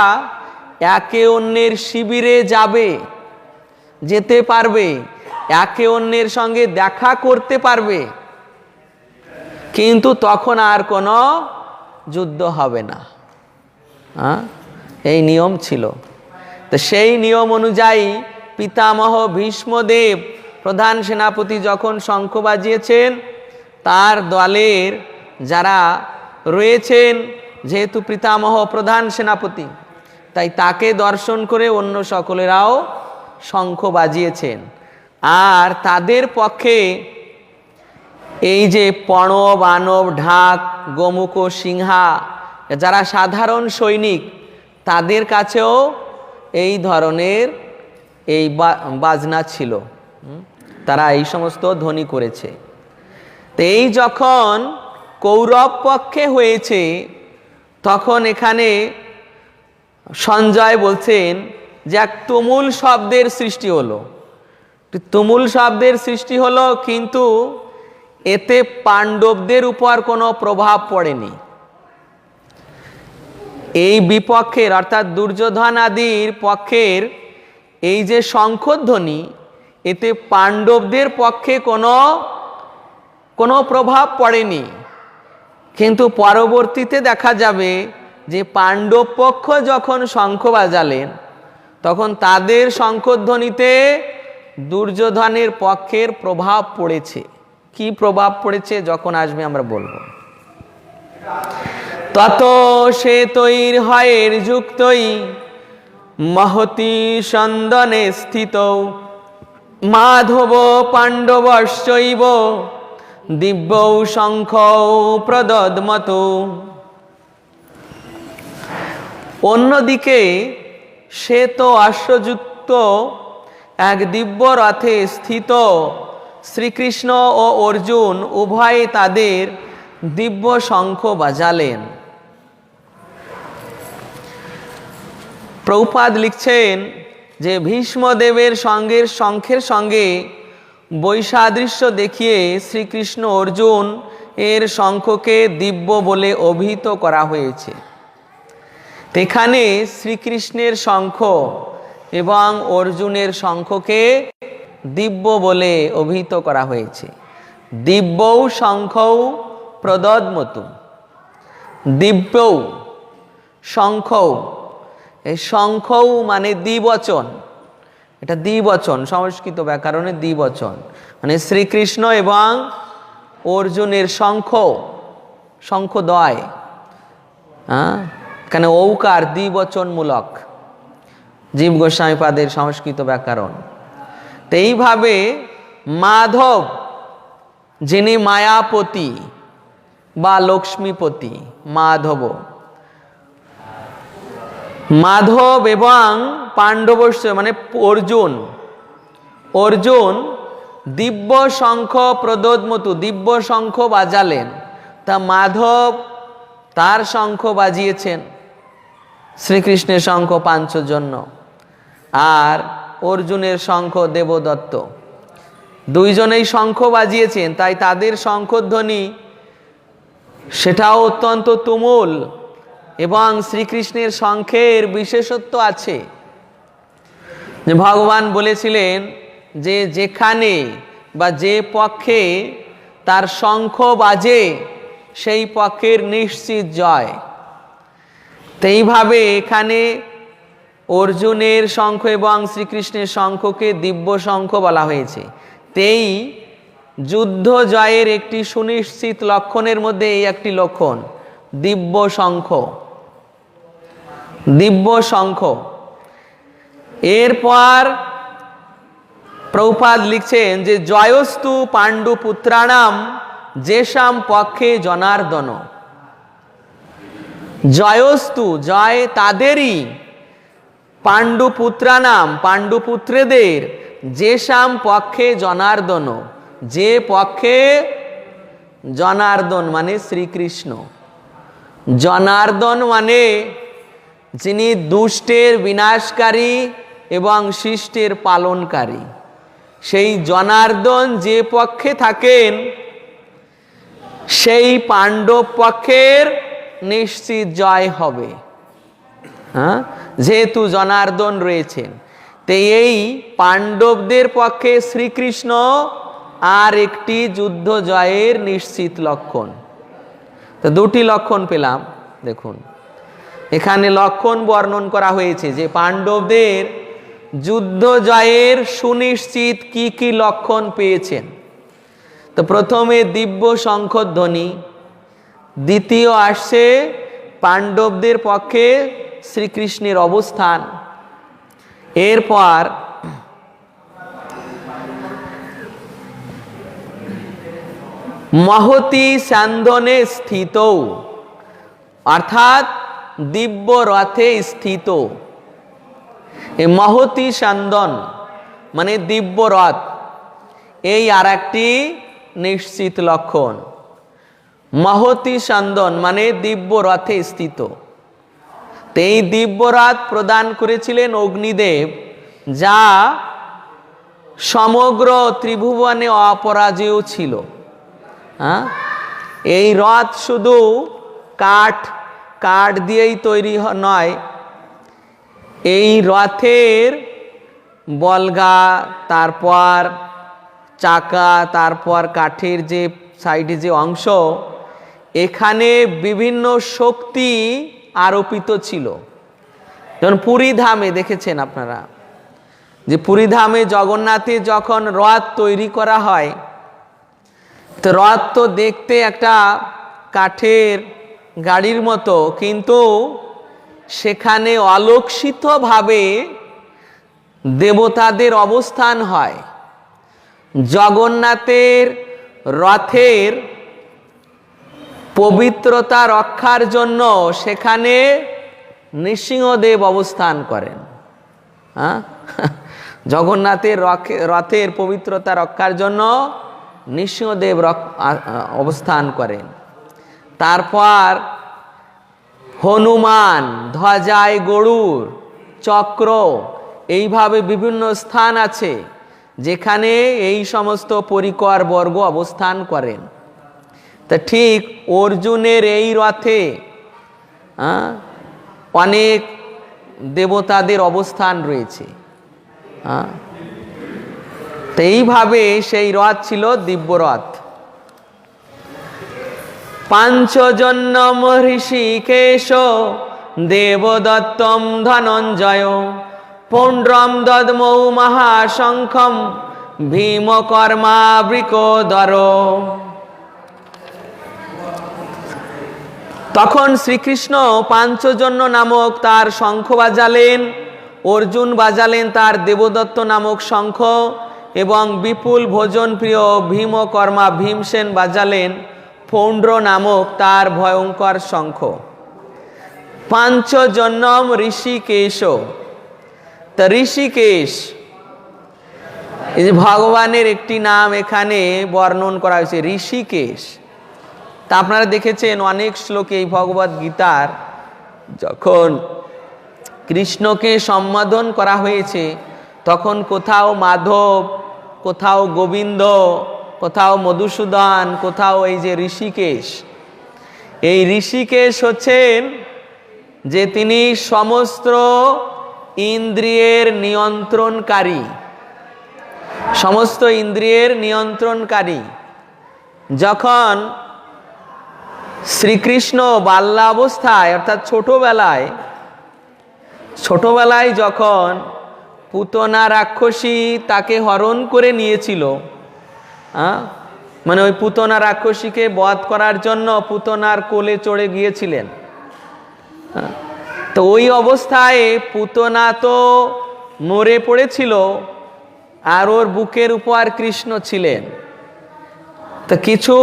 একে অন্যের শিবিরে যেতে পারবে, একে অন্যের সঙ্গে দেখা করতে পারবে, কিন্তু তখন আর কোনো যুদ্ধ হবে না। এই নিয়ম ছিল। তো সেই নিয়ম অনুযায়ী পিতামহ ভীষ্মদেব প্রধান সেনাপতি যখন শঙ্খ বাজিয়েছেন, তার দলের যারা রয়েছেন, যেহেতু পিতামহ প্রধান সেনাপতি, তাই তাকে দর্শন করে অন্য সকলেরাও শঙ্খ বাজিয়েছেন। আর তাদের পক্ষে এই যে প্রণব আনব ঢাক গোমুখ সিংহা যারা সাধারণ সৈনিক, তাদের কাছেও এই ধরনের এই বাজনা ছিল, তারা এই সমস্ত ধ্বনি করেছে। তো এই যখন কৌরব পক্ষে হয়েছে, তখন এখানে সঞ্জয় বলছেন যে এক তুমুল শব্দের সৃষ্টি হলো। তুমুল শব্দের সৃষ্টি হলো, কিন্তু এতে পাণ্ডবদের উপর কোনো প্রভাব পড়েনি। এই বিপক্ষের অর্থাৎ দুর্যোধন আদির পক্ষের এই যে শঙ্খধ্বনি, এতে পাণ্ডবদের পক্ষে কোনো প্রভাব পড়েনি। কিন্তু পরবর্তীতে দেখা যাবে যে পাণ্ডব পক্ষ যখন শঙ্খ বাজালেন, তখন তাদের শঙ্খধ্বনিতে দুর্যোধনের পক্ষের প্রভাব পড়েছে। কি প্রভাব পড়েছে যখন আসবে আমরা বলবো। তত সে তৈর হয়ের যুক্তই মহতি সন্দনে স্থিত মাধব পাণ্ডবশ্চৈব দিব্য শঙ্খ প্রদদ্মত। অন্যদিকে সে তো অশ্বযুক্ত এক দিব্য রথে স্থিত শ্রীকৃষ্ণ ও অর্জুন উভয়ে তাদের দিব্য শঙ্খ বাজালেন। প্রভুপাদ লিখছেন যে ভীষ্মদেবের শঙ্খের সঙ্গে বৈসাদৃশ্য দেখিয়ে শ্রীকৃষ্ণ অর্জুন এর শঙ্খকে দিব্য বলে অভিহিত করা হয়েছে। এখানে শ্রীকৃষ্ণের শঙ্খ এবং অর্জুনের শঙ্খকে দিব্য বলে অভিহিত করা হয়েছে। দিব্যৌ শঙ্খৌ প্রদদ্মতু, দিব্যৌ শঙ্খৌ, এই শঙ্খৌ মানে দ্বিবচন, এটা দ্বিবচন, সংস্কৃত ব্যাকরণে দ্বিবচন, মানে শ্রীকৃষ্ণ এবং অর্জুনের শঙ্খদ্বয়, এখানে ঔকার দ্বিবচনমূলক, জীব গোস্বামীপাদের সংস্কৃত ব্যাকরণ। তো এইভাবে মাধব যিনি মায়াপতি বা লক্ষ্মীপতি, মাধব এবং পাণ্ডবস্য মানে অর্জুন দিব্য শঙ্খ প্রদোদ্মতু, দিব্য শঙ্খ বাজালেন। তা মাধব তার শঙ্খ বাজিয়েছেন। শ্রীকৃষ্ণের শঙ্খ পাঞ্চজন্য আর অর্জুনের শঙ্খ দেবদত্ত। দুইজনেই শঙ্খ বাজিয়েছেন, তাই তাদের শঙ্খধ্বনি সেটাও অত্যন্ত তুমুল। এবং শ্রীকৃষ্ণের শঙ্খের বিশেষত্ব আছে যে ভগবান বলেছিলেন যে যেখানে বা যে পক্ষে তার শঙ্খ বাজে সেই পক্ষের নিশ্চিত জয়। তো এইভাবে এখানে অর্জুনের শঙ্খ এবং শ্রীকৃষ্ণের শঙ্খকে দিব্য শঙ্খ বলা হয়েছে। তেই যুদ্ধ জয়ের একটি সুনিশ্চিত লক্ষণের মধ্যে এই একটি লক্ষণ, দিব্য শঙ্খ। দিব্য শঙ্খ। এরপর প্রভুপাদ লিখছেন যে জয়স্তু পাণ্ডু পুত্রাণাম যেষাম পক্ষে জনার্দন। জয়স্তু, জয় তাদেরই, পাণ্ডুপুত্রানাম, পাণ্ডুপুত্রদের, যেষাম পক্ষে জনার্দন, যে পক্ষে জনার্দন মানে শ্রীকৃষ্ণ। জনার্দন মানে যিনি দুষ্টের বিনাশকারী এবং শিষ্টের পালনকারী। সেই জনার্দন যে পক্ষে থাকেন সেই পাণ্ডব পক্ষের নিশ্চিত জয় হবে। হ্যাঁ, যেহেতু জনার্দন রয়েছেন, তো এই পাণ্ডবদের পক্ষে শ্রীকৃষ্ণ আর একটি যুদ্ধ জয়ের নিশ্চিত লক্ষণ। তো দুটি লক্ষণ পেলাম। দেখুন এখানে লক্ষণ বর্ণন করা হয়েছে যে পাণ্ডবদের যুদ্ধ জয়ের সুনিশ্চিত কি কি লক্ষণ পেয়েছেন। তো প্রথমে দিব্য শঙ্খধ্বনি, দ্বিতীয় আসছে পাণ্ডবদের পক্ষে শ্রীকৃষ্ণের অবস্থান। এরপর মহতি স্যান্ধনে স্থিত, অর্থাৎ দিব্য রথে স্থিত। এই মহতি স্যান্দন মানে দিব্য রথ, এই আর একটি নিশ্চিত লক্ষণ। মহতি স্যান্দন মানে দিব্য রথে স্থিত। এই দিব্য রথ প্রদান করেছিলেন অগ্নিদেব, যা সমগ্র ত্রিভুবনে অপরাজেয় ছিল। হ্যাঁ, এই রথ শুধু কাঠ দিয়েই তৈরি নয়, এই রথের বলগা, তারপর চাকা, তারপর কাঠের যে সাইডে যে অংশ, এখানে বিভিন্ন শক্তি আরোপিত ছিল। যেমন পুরী ধামে দেখেছেন আপনারা যে পুরী ধামে জগন্নাথে যখন রথ তৈরি করা হয়, তো রথ তো দেখতে একটা কাঠের গাড়ির মতো, কিন্তু সেখানে অলক্ষিতভাবে দেবতাদের অবস্থান হয়। জগন্নাথের রথের পবিত্রতা রক্ষার জন্য সেখানে নৃসিংহদেব অবস্থান করেন। হ্যাঁ, জগন্নাথের রথের পবিত্রতা রক্ষার জন্য নৃসিংহদেব অবস্থান করেন। তারপর হনুমান, ধ্বজায় গরুর, চক্র, এইভাবে বিভিন্ন স্থান আছে যেখানে এই সমস্ত পরিকর বর্গ অবস্থান করেন। তা ঠিক অর্জুনের এই রথে অনেক দেবতাদের অবস্থান রয়েছে। তো এইভাবে সেই রথ ছিল দিব্য রথ। পাঞ্চজন্যম ঋষিকেশ দেবদত্তম ধনঞ্জয় পৌণ্ড্রম দদ্মৌ মহাশঙ্খম ভীমকর্মাবৃকোদর। তখন শ্রীকৃষ্ণ পাঞ্চজন্য নামক তার শঙ্খ বাজালেন, অর্জুন বাজালেন তার দেবদত্ত নামক শঙ্খ, এবং বিপুল ভোজন প্রিয় ভীমকর্মা ভীমসেন বাজালেন পৌণ্ড্র নামক তার ভয়ঙ্কর শঙ্খ। পাঞ্চজন্যম ঋষিকেশ, তা ঋষিকেশ এই যে ভগবানের একটি নাম এখানে বর্ণন করা হয়েছে, ঋষিকেশ। তা আপনারা দেখেছেন অনেক শ্লোকে এই ভগবদ গীতার যখন কৃষ্ণকে সম্বোধন করা হয়েছে, তখন কোথাও মাধব, কোথাও গোবিন্দ, কোথাও মধুসূদন, কোথাও এই যে ঋষিকেশ। এই ঋষিকেশ হচ্ছেন যে তিনি সমস্ত ইন্দ্রিয়ের নিয়ন্ত্রণকারী, সমস্ত ইন্দ্রিয়ের নিয়ন্ত্রণকারী। যখন শ্রীকৃষ্ণ বাল্যাবস্থায় অর্থাৎ ছোটবেলায় যখন পুতনা রাক্ষসী তাকে হরণ করে নিয়েছিল, মানে ওই পুতনা রাক্ষসীকে বধ করার জন্য পুতনার কোলে চড়ে গিয়েছিলেন। তো ওই অবস্থায় পুতনা তো মরে পড়েছিল, আর ওর বুকের উপর কৃষ্ণ ছিলেন। তো কিছু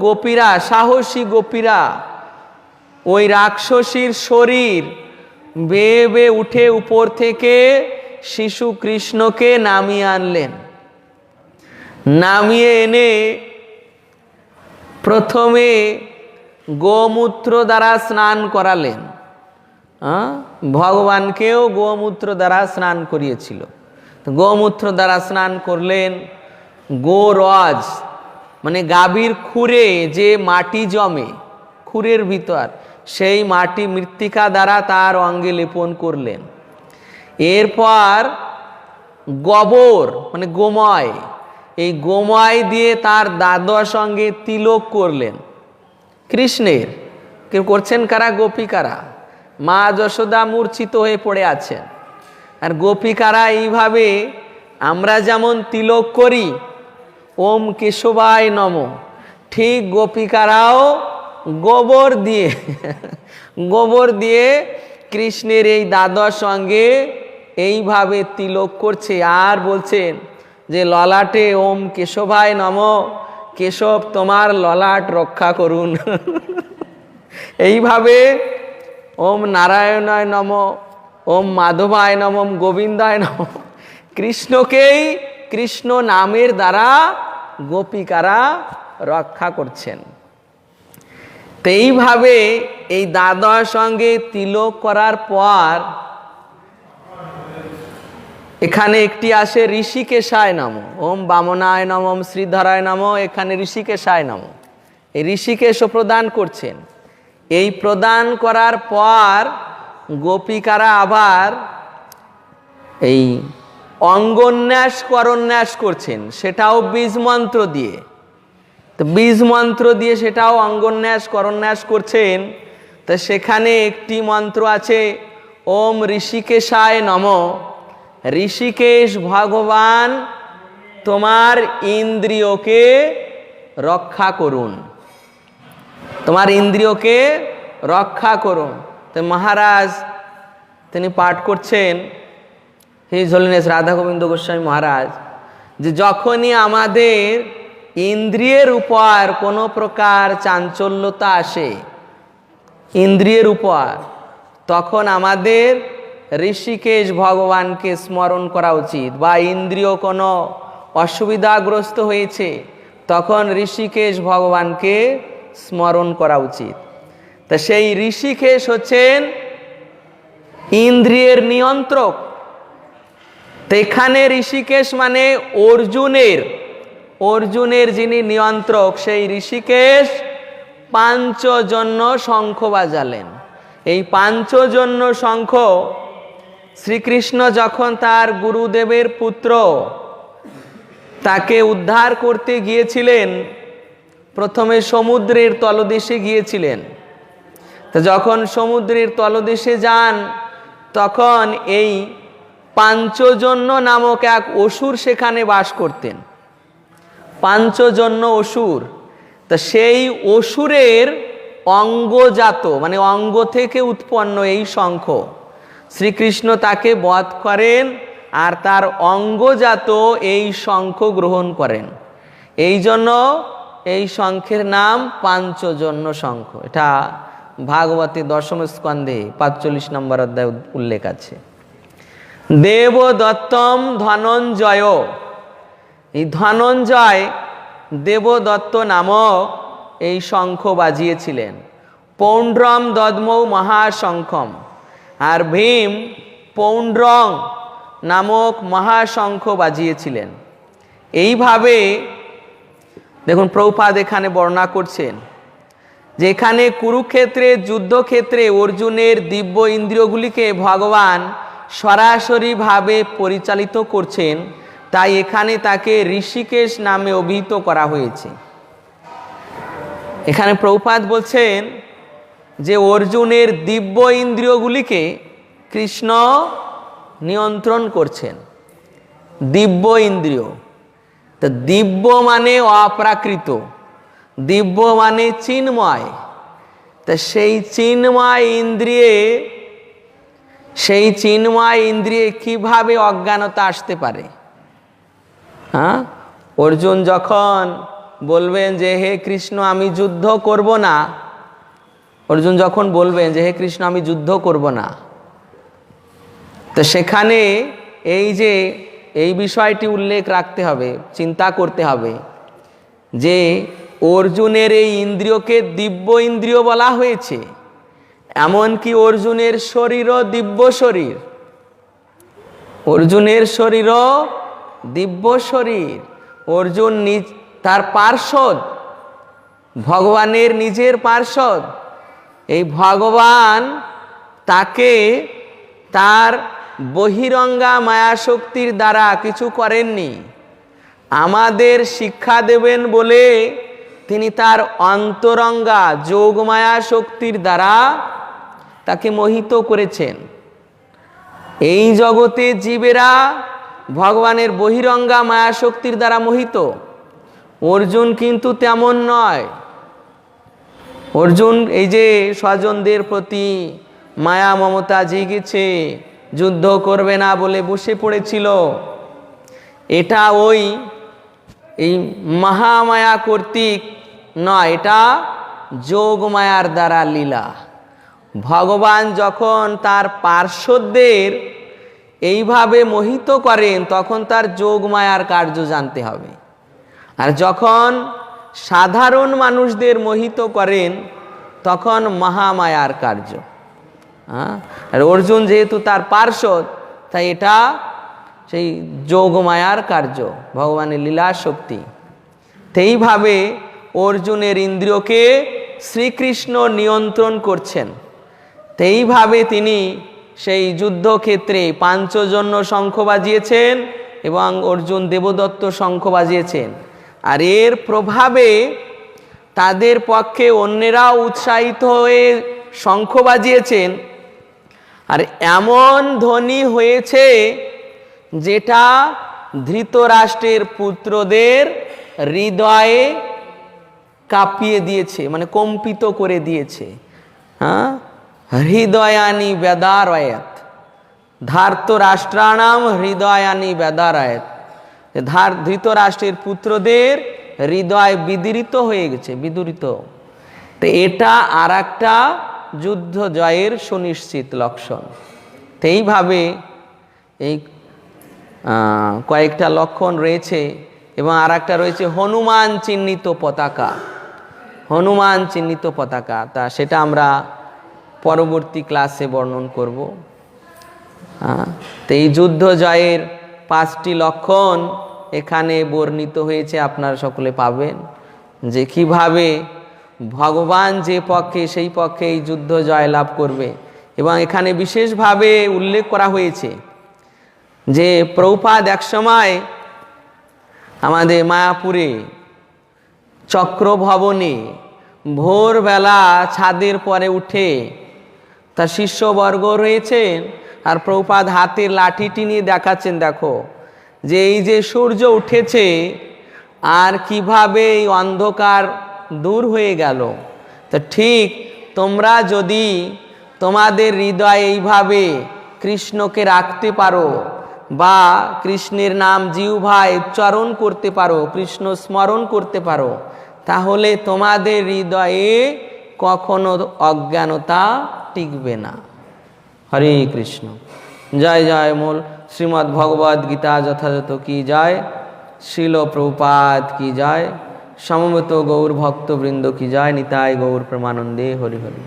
গোপীরা, সাহসী গোপীরা ওই রাক্ষসীর শরীর বেয়ে বেয়ে উঠে উপর থেকে শিশু কৃষ্ণকে নামিয়ে আনলেন। নামিয়ে এনে প্রথমে গোমূত্র দ্বারা স্নান করালেন। ভগবানকেও গোমূত্র দ্বারা স্নান করিয়েছিল। গোমূত্র দ্বারা স্নান করলেন। গোরজ মানে গাভীর খুরে যে মাটি জমে খুরের ভিতর, সেই মাটি মৃত্তিকা দ্বারা তার অঙ্গে লেপন করলেন। এরপর গোবর মানে গোময়, এই গোময় দিয়ে তার দাদার সঙ্গে তিলক করলেন কৃষ্ণের। কেউ করছেন কারা? গোপিকারা। মা যশোদা মূর্ছিত হয়ে পড়ে আছেন, আর গোপিকারা এইভাবে আমরা যেমন তিলক করি ওম কেশবায় নমঃ, ঠিক গোপিকারাও গোবর দিয়ে কৃষ্ণের এই দাদার সঙ্গে এইভাবে তিলক করছে, আর বলছেন যে ললাটে ওম কেশবায় নমঃ, কেশব তোমার ললাট রক্ষা করুন। এইভাবে ওম নারায়ণায় নমঃ, ওম মাধবায় নমঃ, ওম গোবিন্দায় নমঃ, কৃষ্ণকেই কৃষ্ণ নামের দ্বারা গোপিকারা রক্ষা করছেন। তো এইভাবে এই দাদার সঙ্গে তিলক করার পর এখানে একটি আসে ঋষিকেশায় নমঃ, ওম বামনায় নমঃ, ওম শ্রীধরায় নমঃ, এখানে ঋষিকেশায় নমঃ। এই ঋষিকেশও প্রদান করছেন। এই প্রদান করার পর গোপিকারা আবার এই অঙ্গন্যাস করন্যাস করছেন, সেটাও বীজ মন্ত্র দিয়ে। তো বীজ মন্ত্র দিয়ে সেটাও অঙ্গন্যাস করন্যাস করছেন। তো সেখানে একটি মন্ত্র আছে ওম ঋষিকেশায় নমঃ, ঋষিকেশ ভগবান তোমার ইন্দ্রিয়কে রক্ষা করুন, তোমার ইন্দ্রিয়কে রক্ষা করুন। তো মহারাজ তিনি পাঠ করছেন, হিজ হোলিনেস রাধা গোবিন্দ গোস্বামী মহারাজ, যে যখনই আমাদের ইন্দ্রিয়ের উপর কোনো প্রকার চাঞ্চল্যতা আসে ইন্দ্রিয়ের উপর, তখন আমাদের ঋষিকেশ ভগবানকে স্মরণ করা উচিত। বা ইন্দ্রিয় কোনো অসুবিধাগ্রস্ত হয়েছে, তখন ঋষিকেশ ভগবানকে স্মরণ করা উচিত। তা সেই ঋষিকেশ হচ্ছেন ইন্দ্রিয়ের নিয়ন্ত্রক। তো এখানে ঋষিকেশ মানে অর্জুনের যিনি নিয়ন্ত্রক, সেই ঋষিকেশ পাঞ্চজন্য শঙ্খ বাজালেন। এই পাঞ্চজন্য শঙ্খ শ্রীকৃষ্ণ যখন তার গুরুদেবের পুত্র তাকে উদ্ধার করতে গিয়েছিলেন, প্রথমে সমুদ্রের তলদেশে গিয়েছিলেন। তো যখন সমুদ্রের তলদেশে যান, তখন এই পাঞ্চজন্য নামক এক অসুর সেখানে বাস করতেন, পাঞ্চজন্য অসুর। তো সেই অসুরের অঙ্গজাত মানে অঙ্গ থেকে উৎপন্ন এই শঙ্খ, শ্রীকৃষ্ণ তাকে বধ করেন আর তার অঙ্গজাত এই শঙ্খ গ্রহণ করেন। এই জন্য এই শঙ্খের নাম পাঞ্চজন্য শঙ্খ। এটা ভাগবতে দশম স্কন্ধে 45 নম্বর অধ্যায় উল্লেখ আছে। দেবদত্তম ধনঞ্জয়, এই ধনঞ্জয় দেবদত্ত নামক এই শঙ্খ বাজিয়েছিলেন। পৌণ্ড্রম দদ্মৌ মহাশঙ্খম, আর ভীম পৌণ্ড্রং নামক মহাশঙ্খ বাজিয়েছিলেন। এইভাবে দেখুন প্রভুপাদ এখানে বর্ণনা করছেন যে এখানে কুরুক্ষেত্রে যুদ্ধক্ষেত্রে অর্জুনের দিব্য ইন্দ্রিয়গুলিকে ভগবান সরাসরিভাবে পরিচালিত করছেন, তাই এখানে তাকে ঋষিকেশ নামে অভিহিত করা হয়েছে। এখানে প্রভুপাদ বলছেন যে অর্জুনের দিব্য ইন্দ্রিয়গুলিকে কৃষ্ণ নিয়ন্ত্রণ করছেন। দিব্য ইন্দ্রিয়, তো দিব্য মানে অপ্রাকৃত, দিব্য মানে চিন্ময়। তা সেই চিন্ময় ইন্দ্রিয়ে কিভাবে অজ্ঞানতা আসতে পারে? হ্যাঁ, অর্জুন যখন বলবেন যে হে কৃষ্ণ আমি যুদ্ধ করব না, অর্জুন যখন বলবেন যে হে কৃষ্ণ আমি যুদ্ধ করব না, তো সেখানে এই বিষয়টি উল্লেখ রাখতে হবে, চিন্তা করতে হবে যে অর্জুনের এই ইন্দ্রিয়কে দিব্য ইন্দ্রিয় বলা হয়েছে, এমনকি অর্জুনের শরীরও দিব্য শরীর, অর্জুনের শরীরও দিব্য শরীর। অর্জুন তার পার্ষদ, ভগবানের নিজের পার্ষদ। এই ভগবান তাকে তার বহিরঙ্গা মায়াশক্তির দ্বারা কিছু করেননি, আমাদের শিক্ষা দেবেন বলে তিনি তার অন্তরঙ্গা যোগমায়া শক্তির দ্বারা তাকে মোহিত করেছেন। এই জগতে জীবেরা ভগবানের বহিরঙ্গা মায়া শক্তির দ্বারা মোহিত, অর্জুন কিন্তু তেমন নয়। অর্জুন এই যে স্বজনদের প্রতি মায়া মমতা জেগেছে, যুদ্ধ করবে না বলে বসে পড়েছিল, এটা এই মহামায়া কর্তৃক নয়, এটা যোগমায়ার দ্বারা লীলা। ভগবান যখন তার পার্শ্বদের এইভাবে মোহিত করেন তখন তার যোগমায়ার কার্য জানতে হবে, আর যখন সাধারণ মানুষদের মোহিত করেন তখন মহামায়ার কার্য। আর অর্জুন যেহেতু তার পার্শ্বদ, তাই এটা সেই যোগমায়ার কার্য, ভগবানের লীলা শক্তি। সেইভাবে অর্জুনের ইন্দ্রিয়কে শ্রীকৃষ্ণ নিয়ন্ত্রণ করছেন। সেইভাবে তিনি সেই যুদ্ধক্ষেত্রে পাঞ্চজন্য শঙ্খ বাজিয়েছেন এবং অর্জুন দেবদত্ত শঙ্খ বাজিয়েছেন। আর এর প্রভাবে তাদের পক্ষে অন্যেরাও উৎসাহিত হয়ে শঙ্খ বাজিয়েছেন, আর এমন ধ্বনি হয়েছে যেটা ধৃতরাষ্ট্রের পুত্রদের হৃদয়ে কাঁপিয়ে দিয়েছে, মানে কম্পিত করে দিয়েছে। হৃদয়ানি বেদারয়ত, ধার্তরাষ্ট্রাণাম হৃদয়ানি বেদারয়ত। ধৃতরাষ্ট্রের পুত্রদের হৃদয় বিদীরিত হয়ে গেছে, বিদূরিত। তো এটা আর একটা যুদ্ধ জয়ের সুনিশ্চিত লক্ষণ। এইভাবে এই কয়েকটা লক্ষণ রয়েছে। এবং আর একটা রয়েছে হনুমান চিহ্নিত পতাকা, হনুমান চিহ্নিত পতাকা। তা সেটা আমরা পরবর্তী ক্লাসে বর্ণন করব। তো এই যুদ্ধ জয়ের 5টি লক্ষণ এখানে বর্ণিত হয়েছে, আপনারা সকলে পাবেন যে কিভাবে ভগবান যে পক্ষে সেই পক্ষে এই যুদ্ধ জয় লাভ করবে। এবং এখানে বিশেষভাবে উল্লেখ করা হয়েছে যে প্রভুপাদ একসময় আমাদের মায়াপুরে চক্রভবনে ভোরবেলা ছাদের পরে উঠে তার শিষ্যবর্গ রয়েছেন, আর প্রভুপাদ হাতের লাঠিটি নিয়ে দেখাচ্ছেন, দেখো যে এই যে সূর্য উঠেছে আর কিভাবে এই অন্ধকার দূর হয়ে গেল। তো ঠিক তোমরা যদি তোমাদের হৃদয়ে এইভাবে কৃষ্ণকে রাখতে পারো বা কৃষ্ণের নাম জিহ্বায় উচ্চারণ করতে পারো, কৃষ্ণ স্মরণ করতে পারো, তাহলে তোমাদের হৃদয়ে কখনো অজ্ঞানতা টিকবে না। হরে কৃষ্ণ। জয় জয় মূল শ্রীমদ্ ভগবদ গীতা যথাযথ কি জয়, শিল প্রভুপাদ কি জয়, সমবেত গৌর ভক্তবৃন্দ কি জয়, নিতাই গৌর প্রেমানন্দে হরি হরি।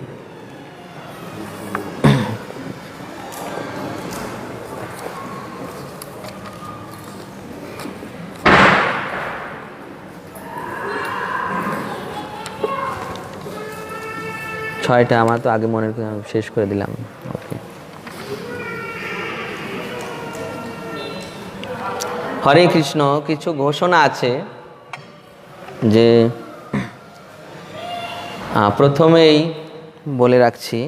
ছয়টা আমার তো আগে মনে শেষ করে দিলাম। ওকে, হরে কৃষ্ণ। কিছু ঘোষণা আছে যে প্রথমেই বলে রাখছি,